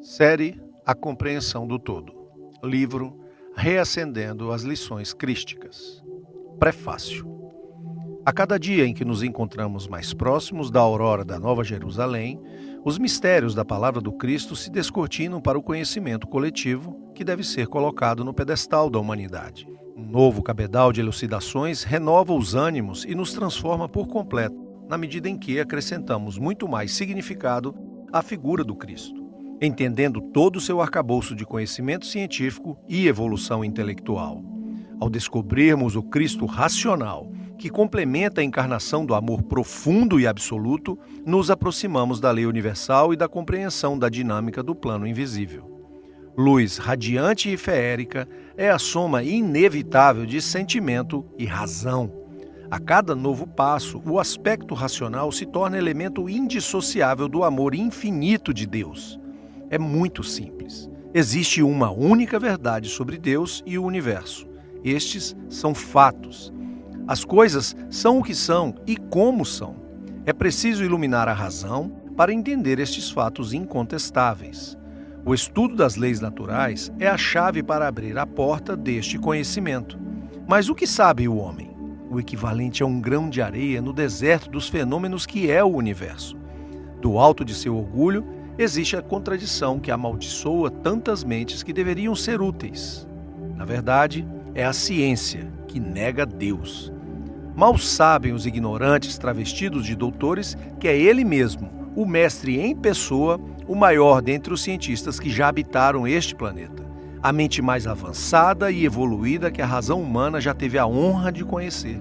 Série A Compreensão do Todo. Livro Reacendendo as Lições Crísticas. Prefácio. A cada dia em que nos encontramos mais próximos da aurora da Nova Jerusalém, os mistérios da palavra do Cristo se descortinam para o conhecimento coletivo que deve ser colocado no pedestal da humanidade. Um novo cabedal de elucidações renova os ânimos e nos transforma por completo, na medida em que acrescentamos muito mais significado à figura do Cristo, entendendo todo o seu arcabouço de conhecimento científico e evolução intelectual. Ao descobrirmos o Cristo racional, que complementa a encarnação do amor profundo e absoluto, nos aproximamos da lei universal e da compreensão da dinâmica do plano invisível. Luz radiante e feérica é a soma inevitável de sentimento e razão. A cada novo passo, o aspecto racional se torna elemento indissociável do amor infinito de Deus. É muito simples. Existe uma única verdade sobre Deus e o universo. Estes são fatos. As coisas são o que são e como são. É preciso iluminar a razão para entender estes fatos incontestáveis. O estudo das leis naturais é a chave para abrir a porta deste conhecimento. Mas o que sabe o homem? O equivalente a um grão de areia no deserto dos fenômenos que é o universo. Do alto de seu orgulho, existe a contradição que amaldiçoa tantas mentes que deveriam ser úteis. Na verdade, é a ciência que nega Deus. Mal sabem os ignorantes travestidos de doutores que é Ele mesmo, o mestre em pessoa, o maior dentre os cientistas que já habitaram este planeta, a mente mais avançada e evoluída que a razão humana já teve a honra de conhecer.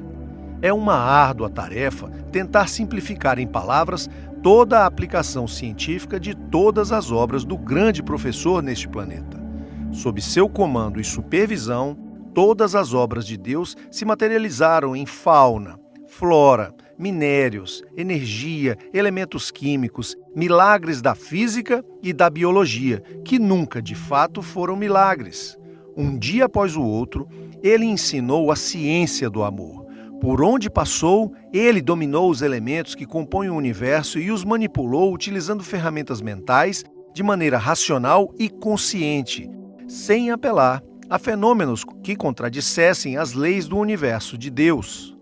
É uma árdua tarefa tentar simplificar em palavras toda a aplicação científica de todas as obras do grande professor neste planeta. Sob seu comando e supervisão, todas as obras de Deus se materializaram em fauna, flora, minérios, energia, elementos químicos, milagres da física e da biologia, que nunca de fato foram milagres. Um dia após o outro, ele ensinou a ciência do amor. Por onde passou, ele dominou os elementos que compõem o universo e os manipulou utilizando ferramentas mentais de maneira racional e consciente, sem apelar a fenômenos que contradissessem as leis do universo de Deus.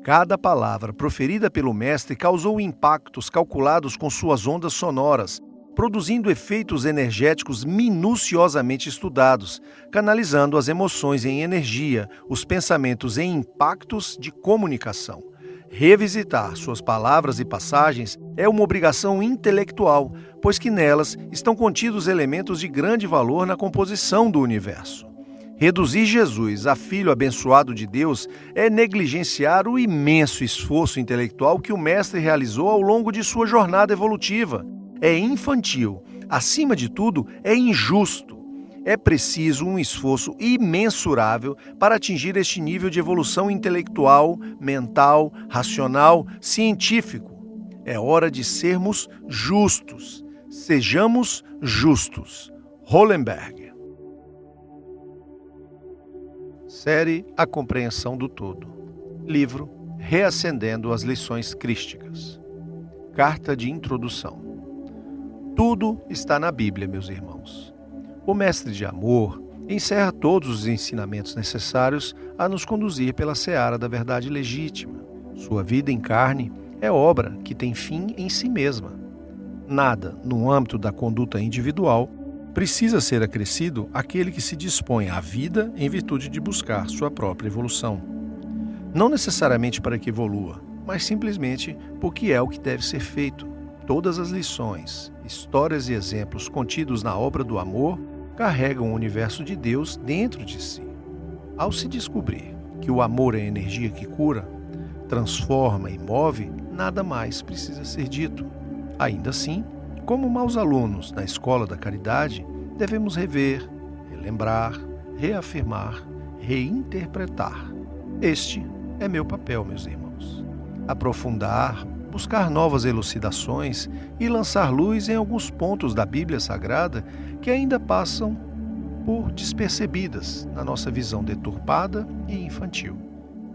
Cada palavra proferida pelo mestre causou impactos calculados com suas ondas sonoras, produzindo efeitos energéticos minuciosamente estudados, canalizando as emoções em energia, os pensamentos em impactos de comunicação. Revisitar suas palavras e passagens é uma obrigação intelectual, pois que nelas estão contidos elementos de grande valor na composição do universo. Reduzir Jesus a filho abençoado de Deus é negligenciar o imenso esforço intelectual que o mestre realizou ao longo de sua jornada evolutiva. É infantil, acima de tudo, é injusto. É preciso um esforço imensurável para atingir este nível de evolução intelectual, mental, racional, científico. É hora de sermos justos. Sejamos justos. Hollenberg. Série A Compreensão do Todo. Livro Reacendendo as Lições Crísticas. Carta de Introdução. Tudo está na Bíblia, meus irmãos. O mestre de amor encerra todos os ensinamentos necessários a nos conduzir pela seara da verdade legítima. Sua vida em carne é obra que tem fim em si mesma. Nada, no âmbito da conduta individual, precisa ser acrescido àquele que se dispõe à vida em virtude de buscar sua própria evolução. Não necessariamente para que evolua, mas simplesmente porque é o que deve ser feito. Todas as lições, histórias e exemplos contidos na obra do amor carregam o universo de Deus dentro de si. Ao se descobrir que o amor é a energia que cura, transforma e move, nada mais precisa ser dito. Ainda assim, como maus alunos na escola da caridade, devemos rever, relembrar, reafirmar, reinterpretar. Este é meu papel, meus irmãos. Aprofundar, buscar novas elucidações e lançar luz em alguns pontos da Bíblia Sagrada que ainda passam por despercebidas na nossa visão deturpada e infantil.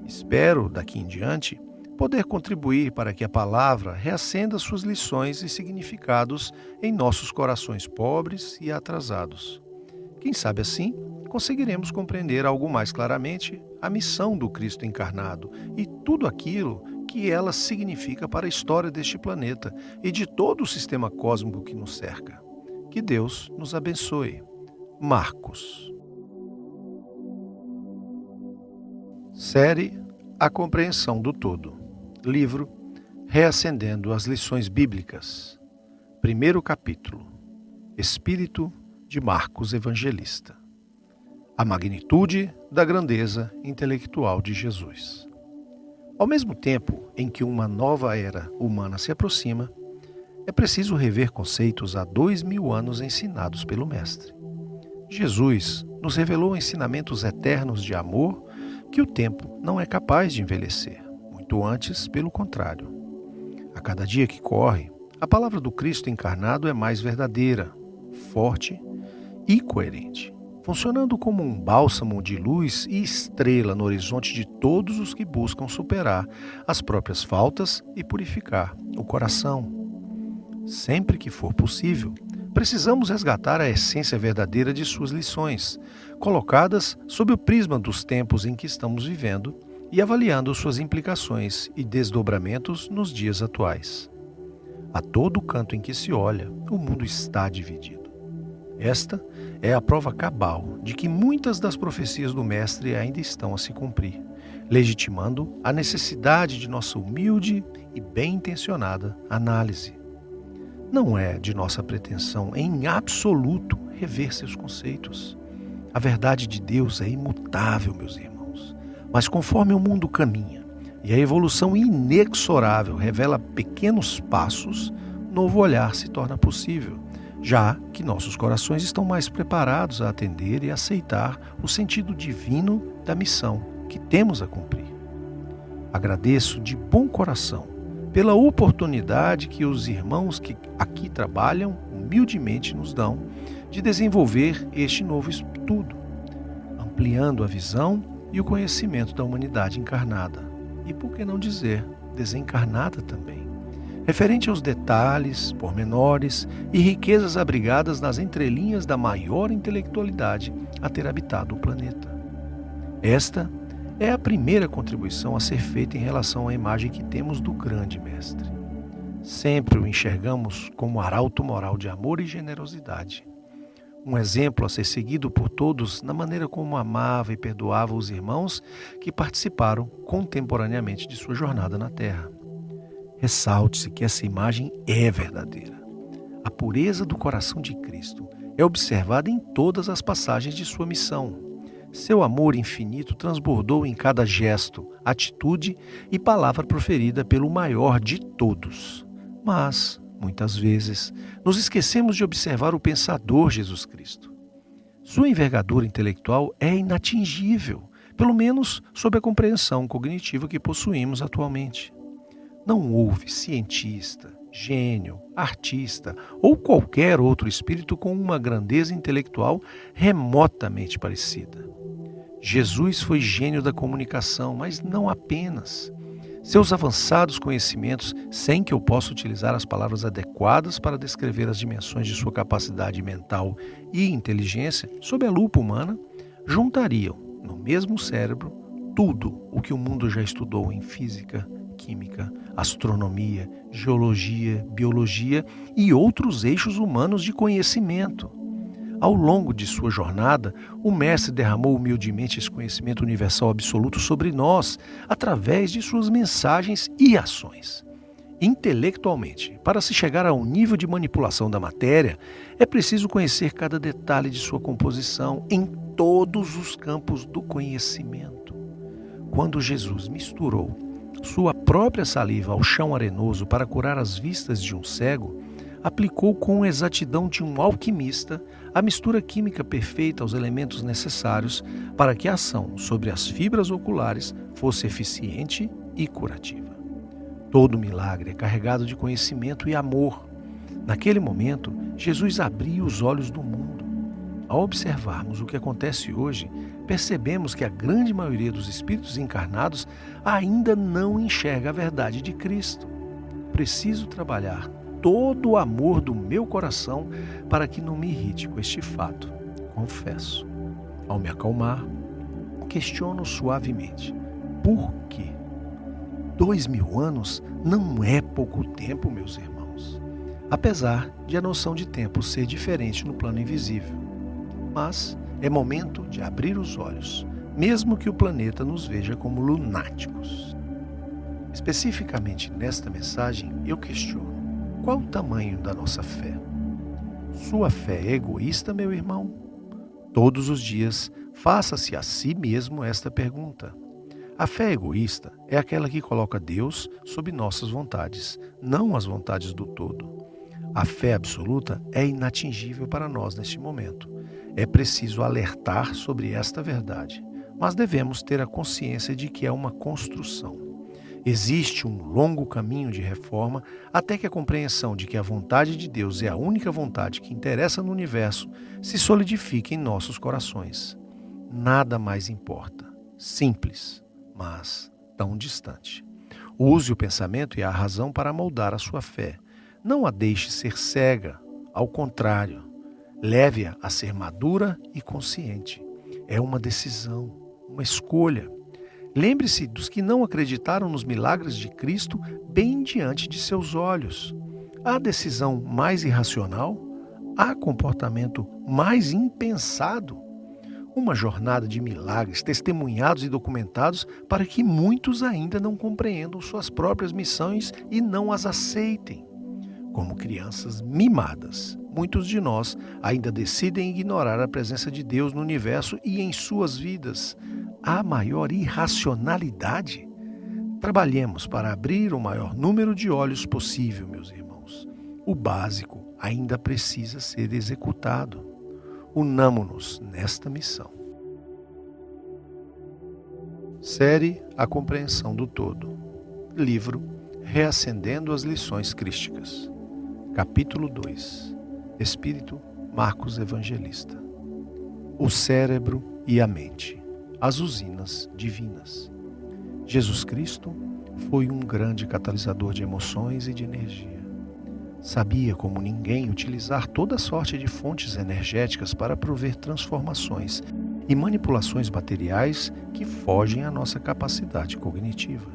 Espero, daqui em diante, poder contribuir para que a palavra reacenda suas lições e significados em nossos corações pobres e atrasados. Quem sabe assim, conseguiremos compreender algo mais claramente a missão do Cristo encarnado e tudo aquilo que ela significa para a história deste planeta e de todo o sistema cósmico que nos cerca. Que Deus nos abençoe. Marcos. Série A Compreensão do Todo. Livro Reacendendo as Lições Bíblicas. Primeiro capítulo. Espírito de Marcos Evangelista. A magnitude da grandeza intelectual de Jesus. Ao mesmo tempo em que uma nova era humana se aproxima, é preciso rever conceitos há 2000 anos ensinados pelo Mestre. Jesus nos revelou ensinamentos eternos de amor que o tempo não é capaz de envelhecer, muito antes, pelo contrário. A cada dia que corre, a palavra do Cristo encarnado é mais verdadeira, forte e coerente, funcionando como um bálsamo de luz e estrela no horizonte de todos os que buscam superar as próprias faltas e purificar o coração. Sempre que for possível, precisamos resgatar a essência verdadeira de suas lições, colocadas sob o prisma dos tempos em que estamos vivendo e avaliando suas implicações e desdobramentos nos dias atuais. A todo canto em que se olha, o mundo está dividido. Esta é a prova cabal de que muitas das profecias do Mestre ainda estão a se cumprir, legitimando a necessidade de nossa humilde e bem-intencionada análise. Não é de nossa pretensão em absoluto rever seus conceitos. A verdade de Deus é imutável, meus irmãos, mas conforme o mundo caminha e a evolução inexorável revela pequenos passos, novo olhar se torna possível, já que nossos corações estão mais preparados a atender e aceitar o sentido divino da missão que temos a cumprir. Agradeço de bom coração pela oportunidade que os irmãos que aqui trabalham humildemente nos dão de desenvolver este novo estudo, ampliando a visão e o conhecimento da humanidade encarnada, e por que não dizer desencarnada também, referente aos detalhes, pormenores e riquezas abrigadas nas entrelinhas da maior intelectualidade a ter habitado o planeta. Esta é a primeira contribuição a ser feita em relação à imagem que temos do grande Mestre. Sempre o enxergamos como arauto moral de amor e generosidade. Um exemplo a ser seguido por todos na maneira como amava e perdoava os irmãos que participaram contemporaneamente de sua jornada na Terra. Ressalte-se que essa imagem é verdadeira. A pureza do coração de Cristo é observada em todas as passagens de sua missão. Seu amor infinito transbordou em cada gesto, atitude e palavra proferida pelo maior de todos. Mas, muitas vezes, nos esquecemos de observar o pensador Jesus Cristo. Sua envergadura intelectual é inatingível, pelo menos sob a compreensão cognitiva que possuímos atualmente. Não houve cientista, gênio, artista ou qualquer outro espírito com uma grandeza intelectual remotamente parecida. Jesus foi gênio da comunicação, mas não apenas. Seus avançados conhecimentos, sem que eu possa utilizar as palavras adequadas para descrever as dimensões de sua capacidade mental e inteligência sob a lupa humana, juntariam no mesmo cérebro tudo o que o mundo já estudou em física, química, astronomia, geologia, biologia e outros eixos humanos de conhecimento. Ao longo de sua jornada, o Mestre derramou humildemente esse conhecimento universal absoluto sobre nós, através de suas mensagens e ações. Intelectualmente, para se chegar a um nível de manipulação da matéria, é preciso conhecer cada detalhe de sua composição em todos os campos do conhecimento. Quando Jesus misturou sua própria saliva ao chão arenoso para curar as vistas de um cego, aplicou com exatidão de um alquimista a mistura química perfeita aos elementos necessários para que a ação sobre as fibras oculares fosse eficiente e curativa. Todo milagre é carregado de conhecimento e amor. Naquele momento, Jesus abria os olhos do mundo. Ao observarmos o que acontece hoje, percebemos que a grande maioria dos espíritos encarnados ainda não enxerga a verdade de Cristo. Preciso trabalhar todo o amor do meu coração para que não me irrite com este fato, confesso. Ao me acalmar, questiono suavemente: por quê? 2000 anos não é pouco tempo, meus irmãos. Apesar de a noção de tempo ser diferente no plano invisível. Mas é momento de abrir os olhos, mesmo que o planeta nos veja como lunáticos. Especificamente nesta mensagem, eu questiono: qual o tamanho da nossa fé? Sua fé é egoísta, meu irmão? Todos os dias, faça-se a si mesmo esta pergunta. A fé egoísta é aquela que coloca Deus sob nossas vontades, não as vontades do todo. A fé absoluta é inatingível para nós neste momento. É preciso alertar sobre esta verdade, mas devemos ter a consciência de que é uma construção. Existe um longo caminho de reforma até que a compreensão de que a vontade de Deus é a única vontade que interessa no universo se solidifique em nossos corações. Nada mais importa. Simples, mas tão distante. Use o pensamento e a razão para moldar a sua fé. Não a deixe ser cega, ao contrário. Leve-a a ser madura e consciente. É uma decisão, uma escolha. Lembre-se dos que não acreditaram nos milagres de Cristo bem diante de seus olhos. Há decisão mais irracional? Há comportamento mais impensado? Uma jornada de milagres testemunhados e documentados para que muitos ainda não compreendam suas próprias missões e não as aceitem. Como crianças mimadas, muitos de nós ainda decidem ignorar a presença de Deus no universo e em suas vidas. Há maior irracionalidade? Trabalhemos para abrir o maior número de olhos possível, meus irmãos. O básico ainda precisa ser executado. Unamo-nos nesta missão. Série A Compreensão do Todo. Livro Reacendendo as Lições Crísticas. Capítulo 2. Espírito Marcos Evangelista. O cérebro e a mente. As usinas divinas. Jesus Cristo foi um grande catalisador de emoções e de energia. Sabia como ninguém utilizar toda sorte de fontes energéticas para prover transformações e manipulações materiais que fogem à nossa capacidade cognitiva.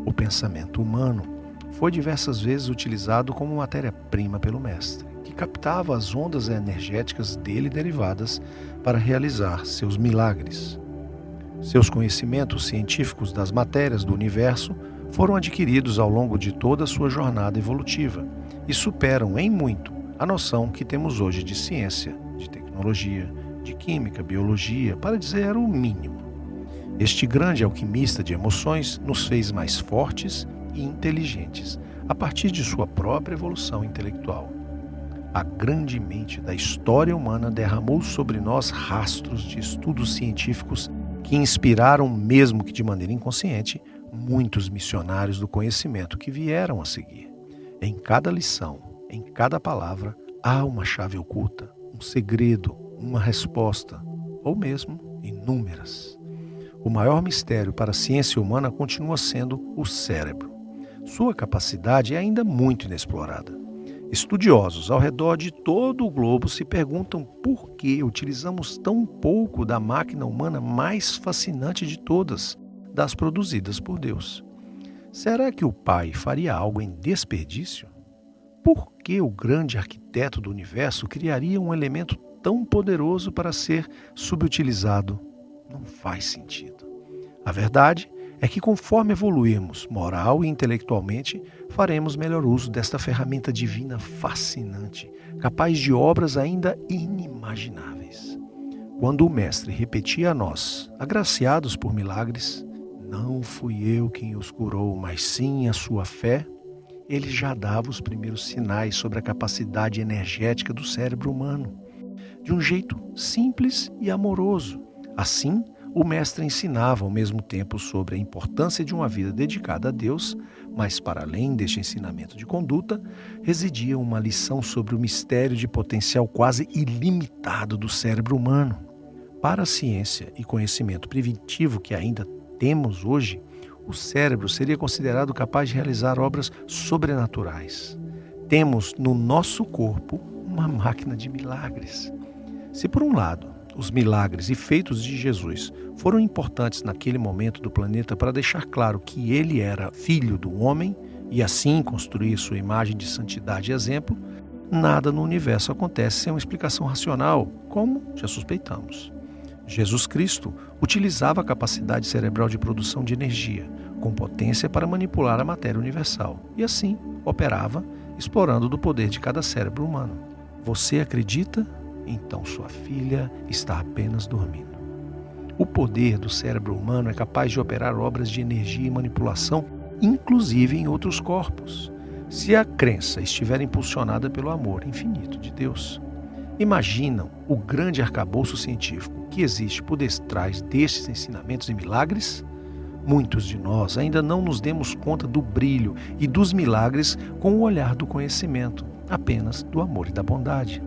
O pensamento humano foi diversas vezes utilizado como matéria-prima pelo Mestre, que captava as ondas energéticas dele derivadas para realizar seus milagres. Seus conhecimentos científicos das matérias do universo foram adquiridos ao longo de toda a sua jornada evolutiva e superam em muito a noção que temos hoje de ciência, de tecnologia, de química, biologia, para dizer o mínimo. Este grande alquimista de emoções nos fez mais fortes e inteligentes a partir de sua própria evolução intelectual. A grande mente da história humana derramou sobre nós rastros de estudos científicos que inspiraram, mesmo que de maneira inconsciente, muitos missionários do conhecimento que vieram a seguir. Em cada lição, em cada palavra, há uma chave oculta, um segredo, uma resposta, ou mesmo inúmeras. O maior mistério para a ciência humana continua sendo o cérebro. Sua capacidade é ainda muito inexplorada. Estudiosos ao redor de todo o globo se perguntam por que utilizamos tão pouco da máquina humana mais fascinante de todas, das produzidas por Deus. Será que o Pai faria algo em desperdício? Por que o grande arquiteto do universo criaria um elemento tão poderoso para ser subutilizado? Não faz sentido. A verdade é que conforme evoluirmos moral e intelectualmente, faremos melhor uso desta ferramenta divina fascinante, capaz de obras ainda inimagináveis. Quando o Mestre repetia a nós, agraciados por milagres, não fui eu quem os curou, mas sim a sua fé, ele já dava os primeiros sinais sobre a capacidade energética do cérebro humano, de um jeito simples e amoroso. Assim, o Mestre ensinava ao mesmo tempo sobre a importância de uma vida dedicada a Deus Mas para além deste ensinamento de conduta, residia uma lição sobre o mistério de potencial quase ilimitado do cérebro humano. Para a ciência e conhecimento preventivo que ainda temos hoje, o cérebro seria considerado capaz de realizar obras sobrenaturais. Temos no nosso corpo uma máquina de milagres. Se por um lado, os milagres e feitos de Jesus foram importantes naquele momento do planeta para deixar claro que ele era filho do homem e assim construir sua imagem de santidade e exemplo, nada no universo acontece sem uma explicação racional, como já suspeitamos. Jesus Cristo utilizava a capacidade cerebral de produção de energia, com potência para manipular a matéria universal, e assim operava, explorando do poder de cada cérebro humano. Você acredita? Então sua filha está apenas dormindo. O poder do cérebro humano é capaz de operar obras de energia e manipulação, inclusive em outros corpos, se a crença estiver impulsionada pelo amor infinito de Deus. Imaginam o grande arcabouço científico que existe por detrás destes ensinamentos e milagres? Muitos de nós ainda não nos demos conta do brilho e dos milagres com o olhar do conhecimento, apenas do amor e da bondade.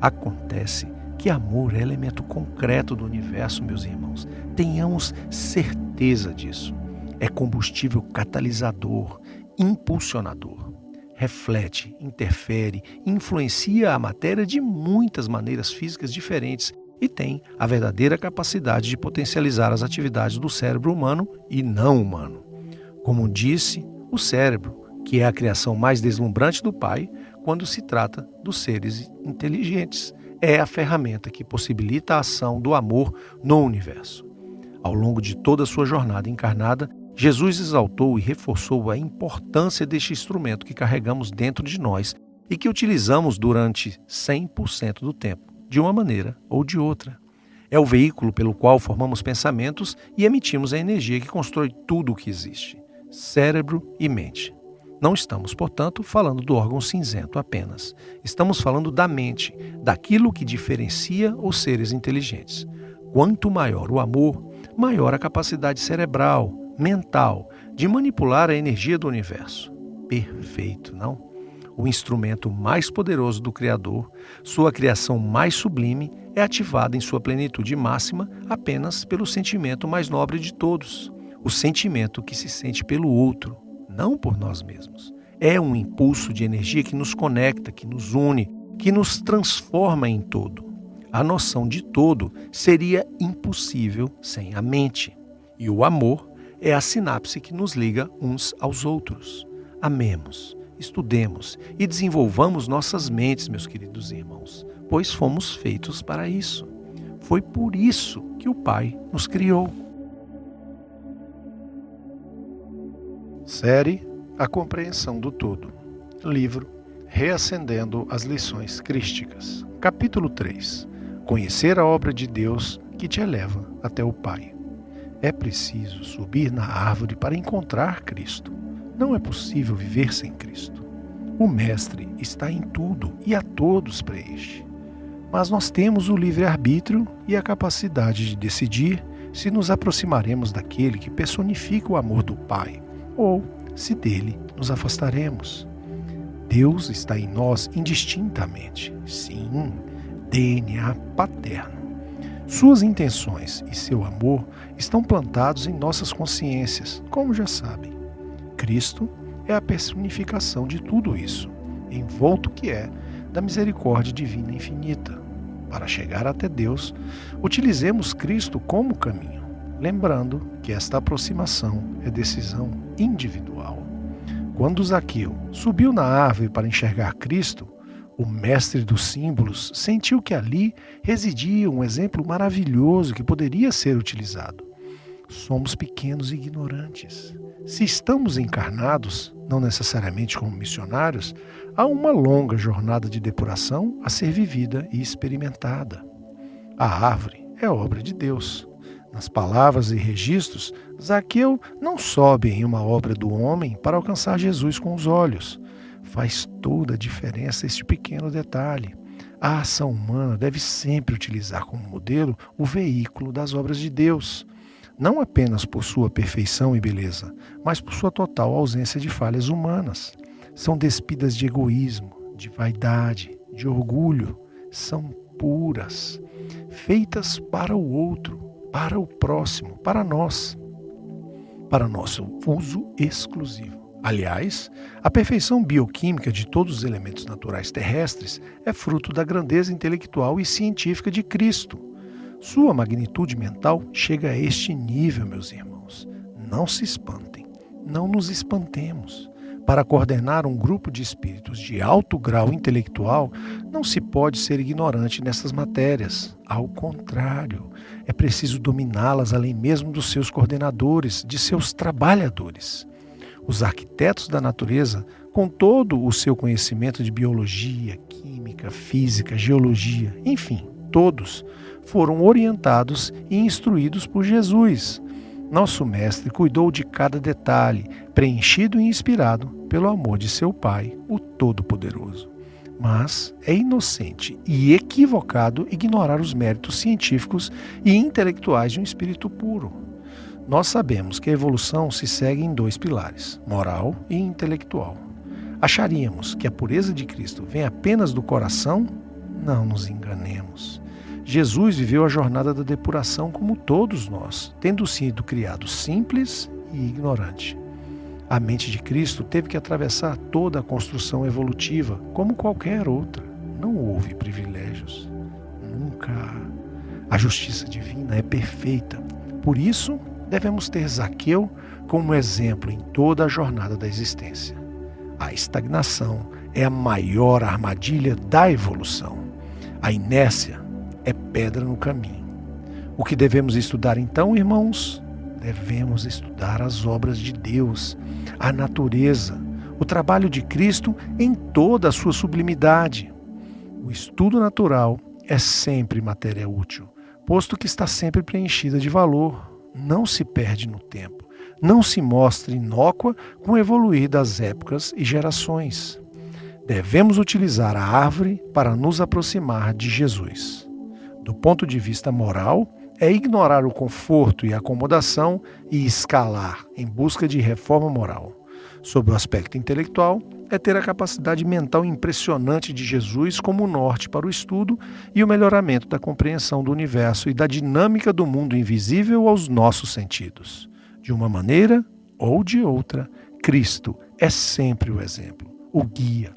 Acontece que amor é elemento concreto do universo, meus irmãos. Tenhamos certeza disso. É combustível catalisador, impulsionador. Reflete, interfere, influencia a matéria de muitas maneiras físicas diferentes e tem a verdadeira capacidade de potencializar as atividades do cérebro humano e não humano. Como disse, o cérebro, que é a criação mais deslumbrante do Pai, quando se trata dos seres inteligentes, é a ferramenta que possibilita a ação do amor no universo. Ao longo de toda a sua jornada encarnada, Jesus exaltou e reforçou a importância deste instrumento que carregamos dentro de nós e que utilizamos durante 100% do tempo, de uma maneira ou de outra. É o veículo pelo qual formamos pensamentos e emitimos a energia que constrói tudo o que existe, cérebro e mente. Não estamos, portanto, falando do órgão cinzento apenas. Estamos falando da mente, daquilo que diferencia os seres inteligentes. Quanto maior o amor, maior a capacidade cerebral, mental, de manipular a energia do universo. Perfeito, não? O instrumento mais poderoso do Criador, sua criação mais sublime, é ativada em sua plenitude máxima apenas pelo sentimento mais nobre de todos, o sentimento que se sente pelo outro, não por nós mesmos. É um impulso de energia que nos conecta, que nos une, que nos transforma em todo. A noção de todo seria impossível sem a mente. E o amor é a sinapse que nos liga uns aos outros. Amemos, estudemos e desenvolvamos nossas mentes, meus queridos irmãos, pois fomos feitos para isso. Foi por isso que o Pai nos criou. Série A Compreensão do Todo. Livro Reacendendo as Lições Crísticas. Capítulo 3. Conhecer a obra de Deus que te eleva até o Pai. É preciso subir na árvore para encontrar Cristo. Não é possível viver sem Cristo. O Mestre está em tudo e a todos preenche. Mas nós temos o livre-arbítrio e a capacidade de decidir se nos aproximaremos daquele que personifica o amor do Pai ou se dele nos afastaremos. Deus está em nós indistintamente. Sim, DNA paterno. Suas intenções e seu amor estão plantados em nossas consciências, como já sabem. Cristo é a personificação de tudo isso, envolto que é da misericórdia divina infinita. Para chegar até Deus, utilizemos Cristo como caminho, lembrando que esta aproximação é decisão individual. Quando Zaqueu subiu na árvore para enxergar Cristo, o mestre dos símbolos sentiu que ali residia um exemplo maravilhoso que poderia ser utilizado. Somos pequenos e ignorantes. Se estamos encarnados, não necessariamente como missionários, há uma longa jornada de depuração a ser vivida e experimentada. A árvore é obra de Deus. Nas palavras e registros, Zaqueu não sobe em uma obra do homem para alcançar Jesus com os olhos. Faz toda a diferença este pequeno detalhe. A ação humana deve sempre utilizar como modelo o veículo das obras de Deus. não apenas por sua perfeição e beleza, mas por sua total ausência de falhas humanas. São despidas de egoísmo, de vaidade, de orgulho, são puras, feitas para o outro, para o próximo, para nós, para nosso uso exclusivo. Aliás, a perfeição bioquímica de todos os elementos naturais terrestres é fruto da grandeza intelectual e científica de Cristo. Sua magnitude mental chega a este nível, meus irmãos. Não se espantem, não nos espantemos. Para coordenar um grupo de espíritos de alto grau intelectual, não se pode ser ignorante nessas matérias. Ao contrário, é preciso dominá-las além mesmo dos seus coordenadores, de seus trabalhadores. Os arquitetos da natureza, com todo o seu conhecimento de biologia, química, física, geologia, enfim, todos foram orientados e instruídos por Jesus. Nosso mestre cuidou de cada detalhe, preenchido e inspirado pelo amor de seu Pai, o Todo-Poderoso. Mas é inocente e equivocado ignorar os méritos científicos e intelectuais de um espírito puro. Nós sabemos que a evolução se segue em dois pilares, moral e intelectual. Acharíamos que a pureza de Cristo vem apenas do coração? Não nos enganemos. Jesus viveu a jornada da depuração como todos nós, tendo sido criado simples e ignorante. A mente de Cristo teve que atravessar toda a construção evolutiva, como qualquer outra. Não houve privilégios. Nunca. A justiça divina é perfeita. Por isso, devemos ter Zaqueu como exemplo em toda a jornada da existência. A estagnação é a maior armadilha da evolução. A inércia é pedra no caminho. O que devemos estudar então, irmãos? Devemos estudar as obras de Deus, a natureza, o trabalho de Cristo em toda a sua sublimidade. O estudo natural é sempre matéria útil, posto que está sempre preenchida de valor, não se perde no tempo, não se mostra inócua com o evoluir das épocas e gerações. Devemos utilizar a árvore para nos aproximar de Jesus. Do ponto de vista moral, é ignorar o conforto e a acomodação e escalar em busca de reforma moral. Sob o aspecto intelectual, é ter a capacidade mental impressionante de Jesus como norte para o estudo e o melhoramento da compreensão do universo e da dinâmica do mundo invisível aos nossos sentidos. De uma maneira ou de outra, Cristo é sempre o exemplo, o guia.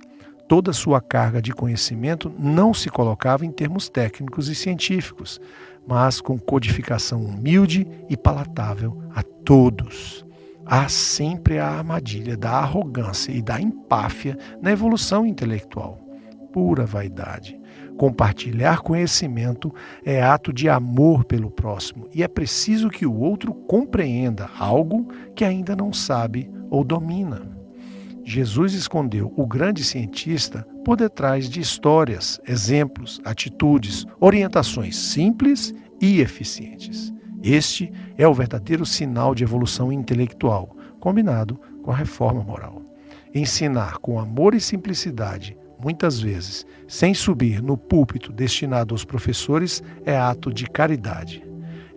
Toda sua carga de conhecimento não se colocava em termos técnicos e científicos, mas com codificação humilde e palatável a todos. Há sempre a armadilha da arrogância e da empáfia na evolução intelectual. Pura vaidade. Compartilhar conhecimento é ato de amor pelo próximo e é preciso que o outro compreenda algo que ainda não sabe ou domina. Jesus escondeu o grande cientista por detrás de histórias, exemplos, atitudes, orientações simples e eficientes. Este é o verdadeiro sinal de evolução intelectual, combinado com a reforma moral. Ensinar com amor e simplicidade, muitas vezes, sem subir no púlpito destinado aos professores, é ato de caridade.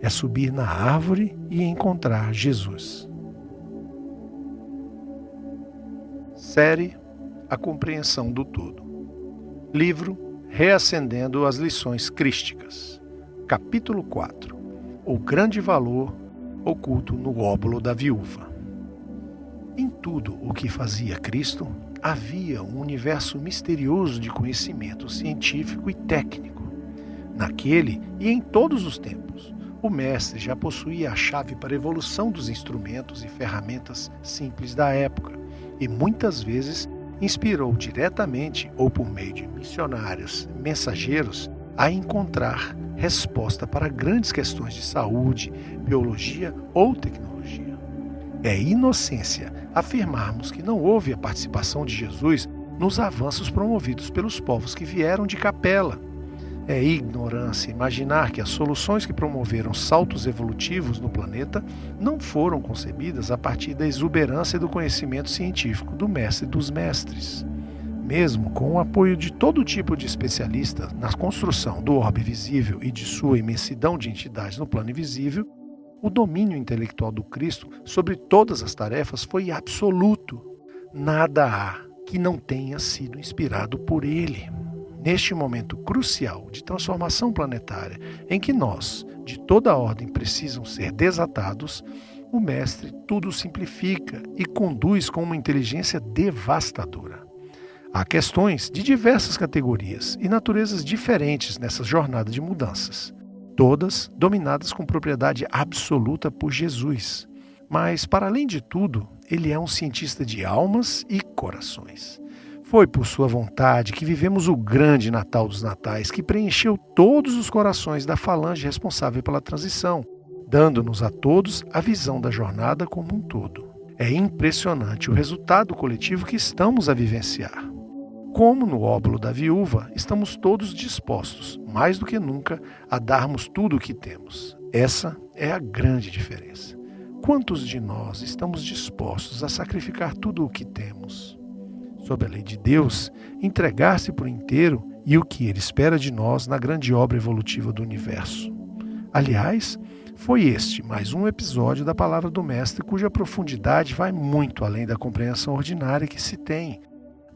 É subir na árvore e encontrar Jesus. Série A Compreensão do Todo. Livro Reacendendo as Lições Crísticas. Capítulo 4. O grande valor oculto no óbolo da viúva. Em tudo o que fazia Cristo, havia um universo misterioso de conhecimento científico e técnico. Naquele e em todos os tempos, o mestre já possuía a chave para a evolução dos instrumentos e ferramentas simples da época, e muitas vezes inspirou diretamente ou por meio de missionários, mensageiros, a encontrar resposta para grandes questões de saúde, biologia ou tecnologia. É inocência afirmarmos que não houve a participação de Jesus nos avanços promovidos pelos povos que vieram de Capela. É ignorância imaginar que as soluções que promoveram saltos evolutivos no planeta não foram concebidas a partir da exuberância do conhecimento científico do mestre dos mestres. Mesmo com o apoio de todo tipo de especialistas na construção do orbe visível e de sua imensidão de entidades no plano invisível, O domínio intelectual do Cristo sobre todas as tarefas foi absoluto. Nada há que não tenha sido inspirado por ele. Neste momento crucial de transformação planetária, em que nós, de toda a ordem, precisam ser desatados, o Mestre tudo simplifica e conduz com uma inteligência devastadora. Há questões de diversas categorias e naturezas diferentes nessa jornada de mudanças, todas dominadas com propriedade absoluta por Jesus. Mas, para além de tudo, ele é um cientista de almas e corações. Foi por sua vontade que vivemos o grande Natal dos Natais, que preencheu todos os corações da falange responsável pela transição, dando-nos a todos a visão da jornada como um todo. É impressionante o resultado coletivo que estamos a vivenciar. Como no óbolo da viúva, estamos todos dispostos, mais do que nunca, a darmos tudo o que temos. Essa é a grande diferença. Quantos de nós estamos dispostos a sacrificar tudo o que temos? Sob a lei de Deus, entregar-se por inteiro e o que Ele espera de nós na grande obra evolutiva do universo. Aliás, foi este mais um episódio da Palavra do Mestre cuja profundidade vai muito além da compreensão ordinária que se tem,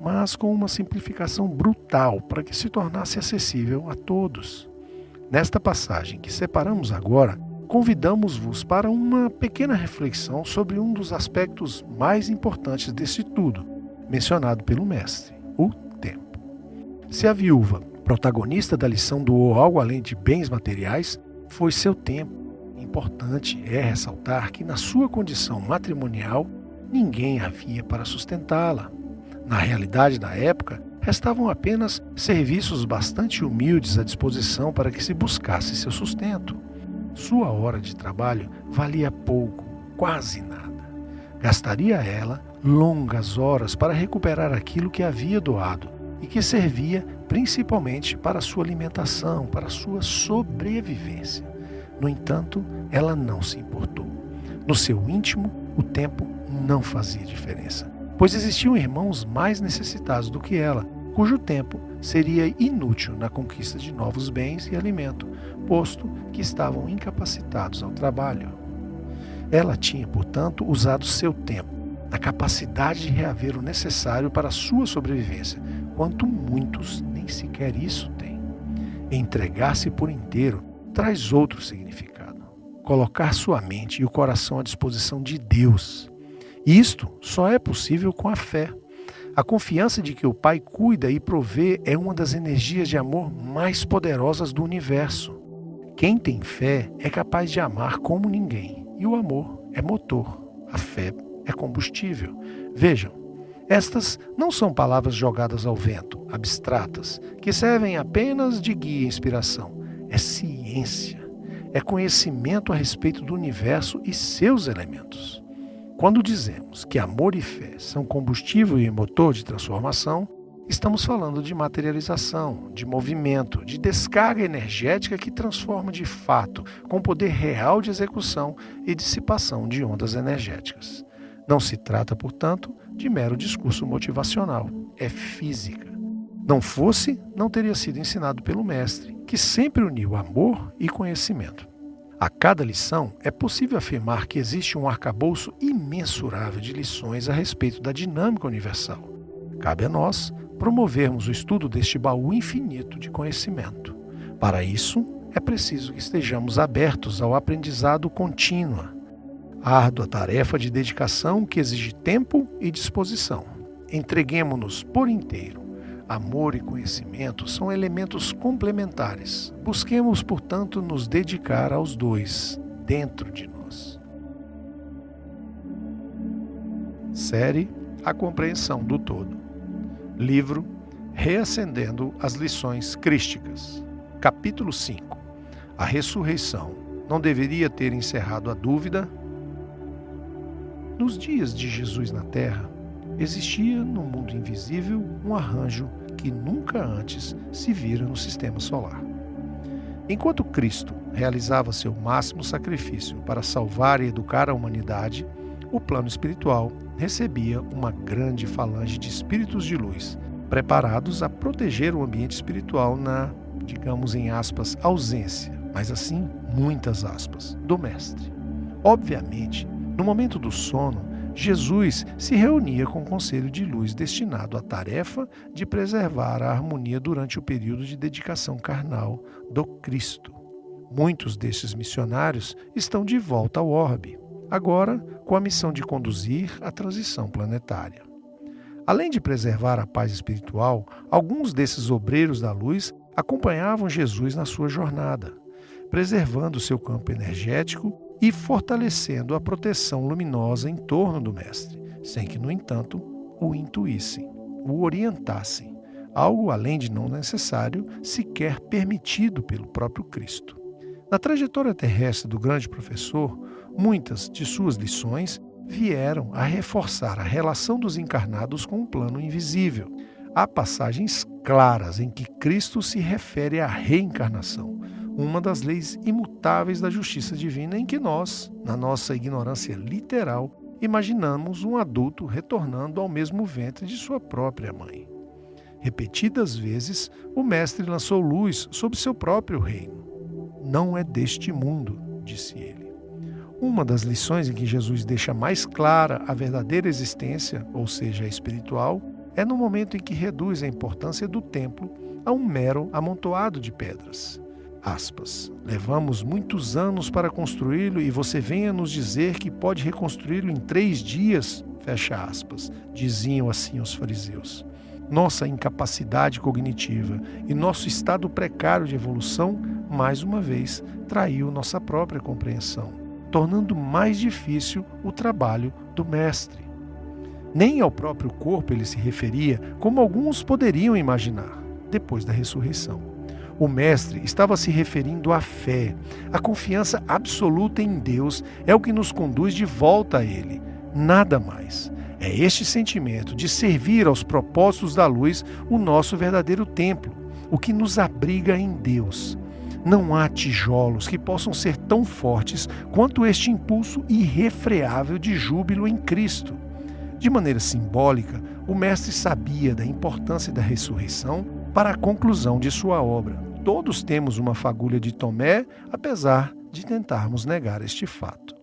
mas com uma simplificação brutal para que se tornasse acessível a todos. Nesta passagem que separamos agora, convidamos-vos para uma pequena reflexão sobre um dos aspectos mais importantes desse tudo, mencionado pelo Mestre, o tempo. Se a viúva, protagonista da lição, doou algo além de bens materiais, foi seu tempo. Importante é ressaltar que na sua condição matrimonial, ninguém havia para sustentá-la. Na realidade da época, restavam apenas serviços bastante humildes à disposição para que se buscasse seu sustento. Sua hora de trabalho valia pouco, quase nada. Gastaria ela longas horas para recuperar aquilo que havia doado e que servia principalmente para sua alimentação, para sua sobrevivência. No entanto, ela não se importou. No seu íntimo, o tempo não fazia diferença, pois existiam irmãos mais necessitados do que ela, cujo tempo seria inútil na conquista de novos bens e alimento, posto que estavam incapacitados ao trabalho. Ela tinha, portanto, usado seu tempo, a capacidade de reaver o necessário para a sua sobrevivência, quanto muitos nem sequer isso têm. Entregar-se por inteiro traz outro significado. Colocar sua mente e o coração à disposição de Deus. Isto só é possível com a fé. A confiança de que o Pai cuida e provê é uma das energias de amor mais poderosas do universo. Quem tem fé é capaz de amar como ninguém. E o amor é motor, a fé é combustível. Vejam, estas não são palavras jogadas ao vento, abstratas, que servem apenas de guia e inspiração. É ciência, é conhecimento a respeito do universo e seus elementos. Quando dizemos que amor e fé são combustível e motor de transformação, estamos falando de materialização, de movimento, de descarga energética que transforma de fato, com poder real de execução e dissipação de ondas energéticas. Não se trata, portanto, de mero discurso motivacional, é física. Não fosse, não teria sido ensinado pelo Mestre, que sempre uniu amor e conhecimento. A cada lição, é possível afirmar que existe um arcabouço imensurável de lições a respeito da dinâmica universal. Cabe a nós promovermos o estudo deste baú infinito de conhecimento. Para isso, é preciso que estejamos abertos ao aprendizado contínuo, árdua tarefa de dedicação que exige tempo e disposição. Entreguemo-nos por inteiro. Amor e conhecimento são elementos complementares. Busquemos, portanto, nos dedicar aos dois, dentro de nós. Série A Compreensão do Todo. Livro Reacendendo as Lições Crísticas. Capítulo 5. A ressurreição não deveria ter encerrado a dúvida? Nos dias de Jesus na Terra, existia no mundo invisível um arranjo que nunca antes se vira no sistema solar. Enquanto Cristo realizava seu máximo sacrifício para salvar e educar a humanidade, o plano espiritual recebia uma grande falange de espíritos de luz, preparados a proteger o ambiente espiritual na, digamos em aspas, ausência, mas assim, muitas aspas, do Mestre. Obviamente, no momento do sono, Jesus se reunia com o conselho de luz destinado à tarefa de preservar a harmonia durante o período de dedicação carnal do Cristo. Muitos desses missionários estão de volta ao orbe, agora com a missão de conduzir a transição planetária. Além de preservar a paz espiritual, alguns desses obreiros da luz acompanhavam Jesus na sua jornada, preservando seu campo energético e fortalecendo a proteção luminosa em torno do Mestre, sem que, no entanto, o intuíssem, o orientassem, algo além de não necessário, sequer permitido pelo próprio Cristo. Na trajetória terrestre do grande professor, muitas de suas lições vieram a reforçar a relação dos encarnados com o plano invisível. Há passagens claras em que Cristo se refere à reencarnação, uma das leis imutáveis da justiça divina em que nós, na nossa ignorância literal, imaginamos um adulto retornando ao mesmo ventre de sua própria mãe. Repetidas vezes, o Mestre lançou luz sobre seu próprio reino. Não é deste mundo, disse ele. Uma das lições em que Jesus deixa mais clara a verdadeira existência, ou seja, a espiritual, é no momento em que reduz a importância do templo a um mero amontoado de pedras. Aspas, levamos muitos anos para construí-lo e você venha nos dizer que pode reconstruí-lo em 3 dias, fecha aspas, diziam assim os fariseus. Nossa incapacidade cognitiva e nosso estado precário de evolução, mais uma vez, traiu nossa própria compreensão, tornando mais difícil o trabalho do Mestre. Nem ao próprio corpo ele se referia, como alguns poderiam imaginar, depois da ressurreição. O Mestre estava se referindo à fé. A confiança absoluta em Deus é o que nos conduz de volta a Ele, nada mais. É este sentimento de servir aos propósitos da luz o nosso verdadeiro templo, o que nos abriga em Deus. Não há tijolos que possam ser tão fortes quanto este impulso irrefreável de júbilo em Cristo. De maneira simbólica, o Mestre sabia da importância da ressurreição para a conclusão de sua obra. Todos temos uma fagulha de Tomé, apesar de tentarmos negar este fato.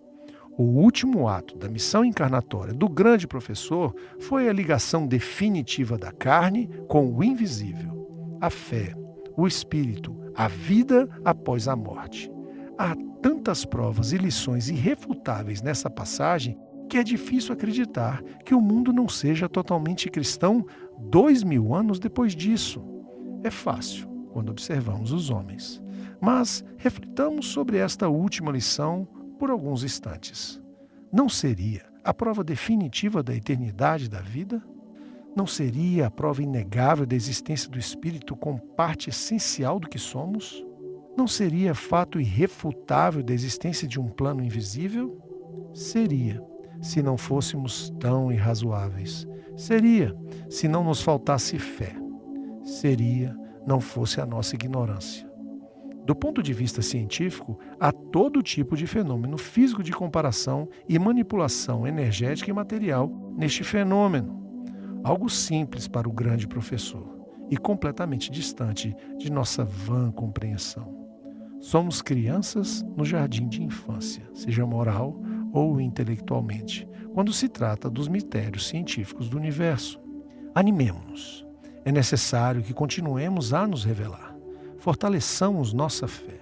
O último ato da missão encarnatória do grande professor foi a ligação definitiva da carne com o invisível, a fé, o espírito, a vida após a morte. Há tantas provas e lições irrefutáveis nessa passagem que é difícil acreditar que o mundo não seja totalmente cristão 2000 anos depois disso. É fácil quando observamos os homens. Mas reflitamos sobre esta última lição por alguns instantes. Não seria a prova definitiva da eternidade da vida? Não seria a prova inegável da existência do Espírito como parte essencial do que somos? Não seria fato irrefutável da existência de um plano invisível? Seria, se não fôssemos tão irrazoáveis. Seria, se não nos faltasse fé. Seria, não fosse a nossa ignorância. Do ponto de vista científico, há todo tipo de fenômeno físico de comparação e manipulação energética e material neste fenômeno. Algo simples para o grande professor e completamente distante de nossa vã compreensão. Somos crianças no jardim de infância, seja moral ou intelectualmente, quando se trata dos mistérios científicos do universo. Animemo-nos. É necessário que continuemos a nos revelar. Fortaleçamos nossa fé.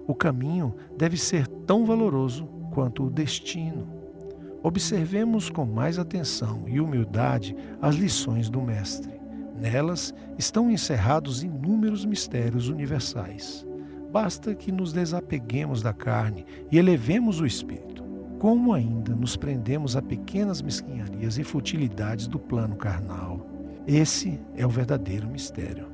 O caminho deve ser tão valoroso quanto o destino. Observemos com mais atenção e humildade as lições do Mestre. Nelas estão encerrados inúmeros mistérios universais. Basta que nos desapeguemos da carne e elevemos o espírito. Como ainda nos prendemos a pequenas mesquinharias e futilidades do plano carnal? Esse é o verdadeiro mistério.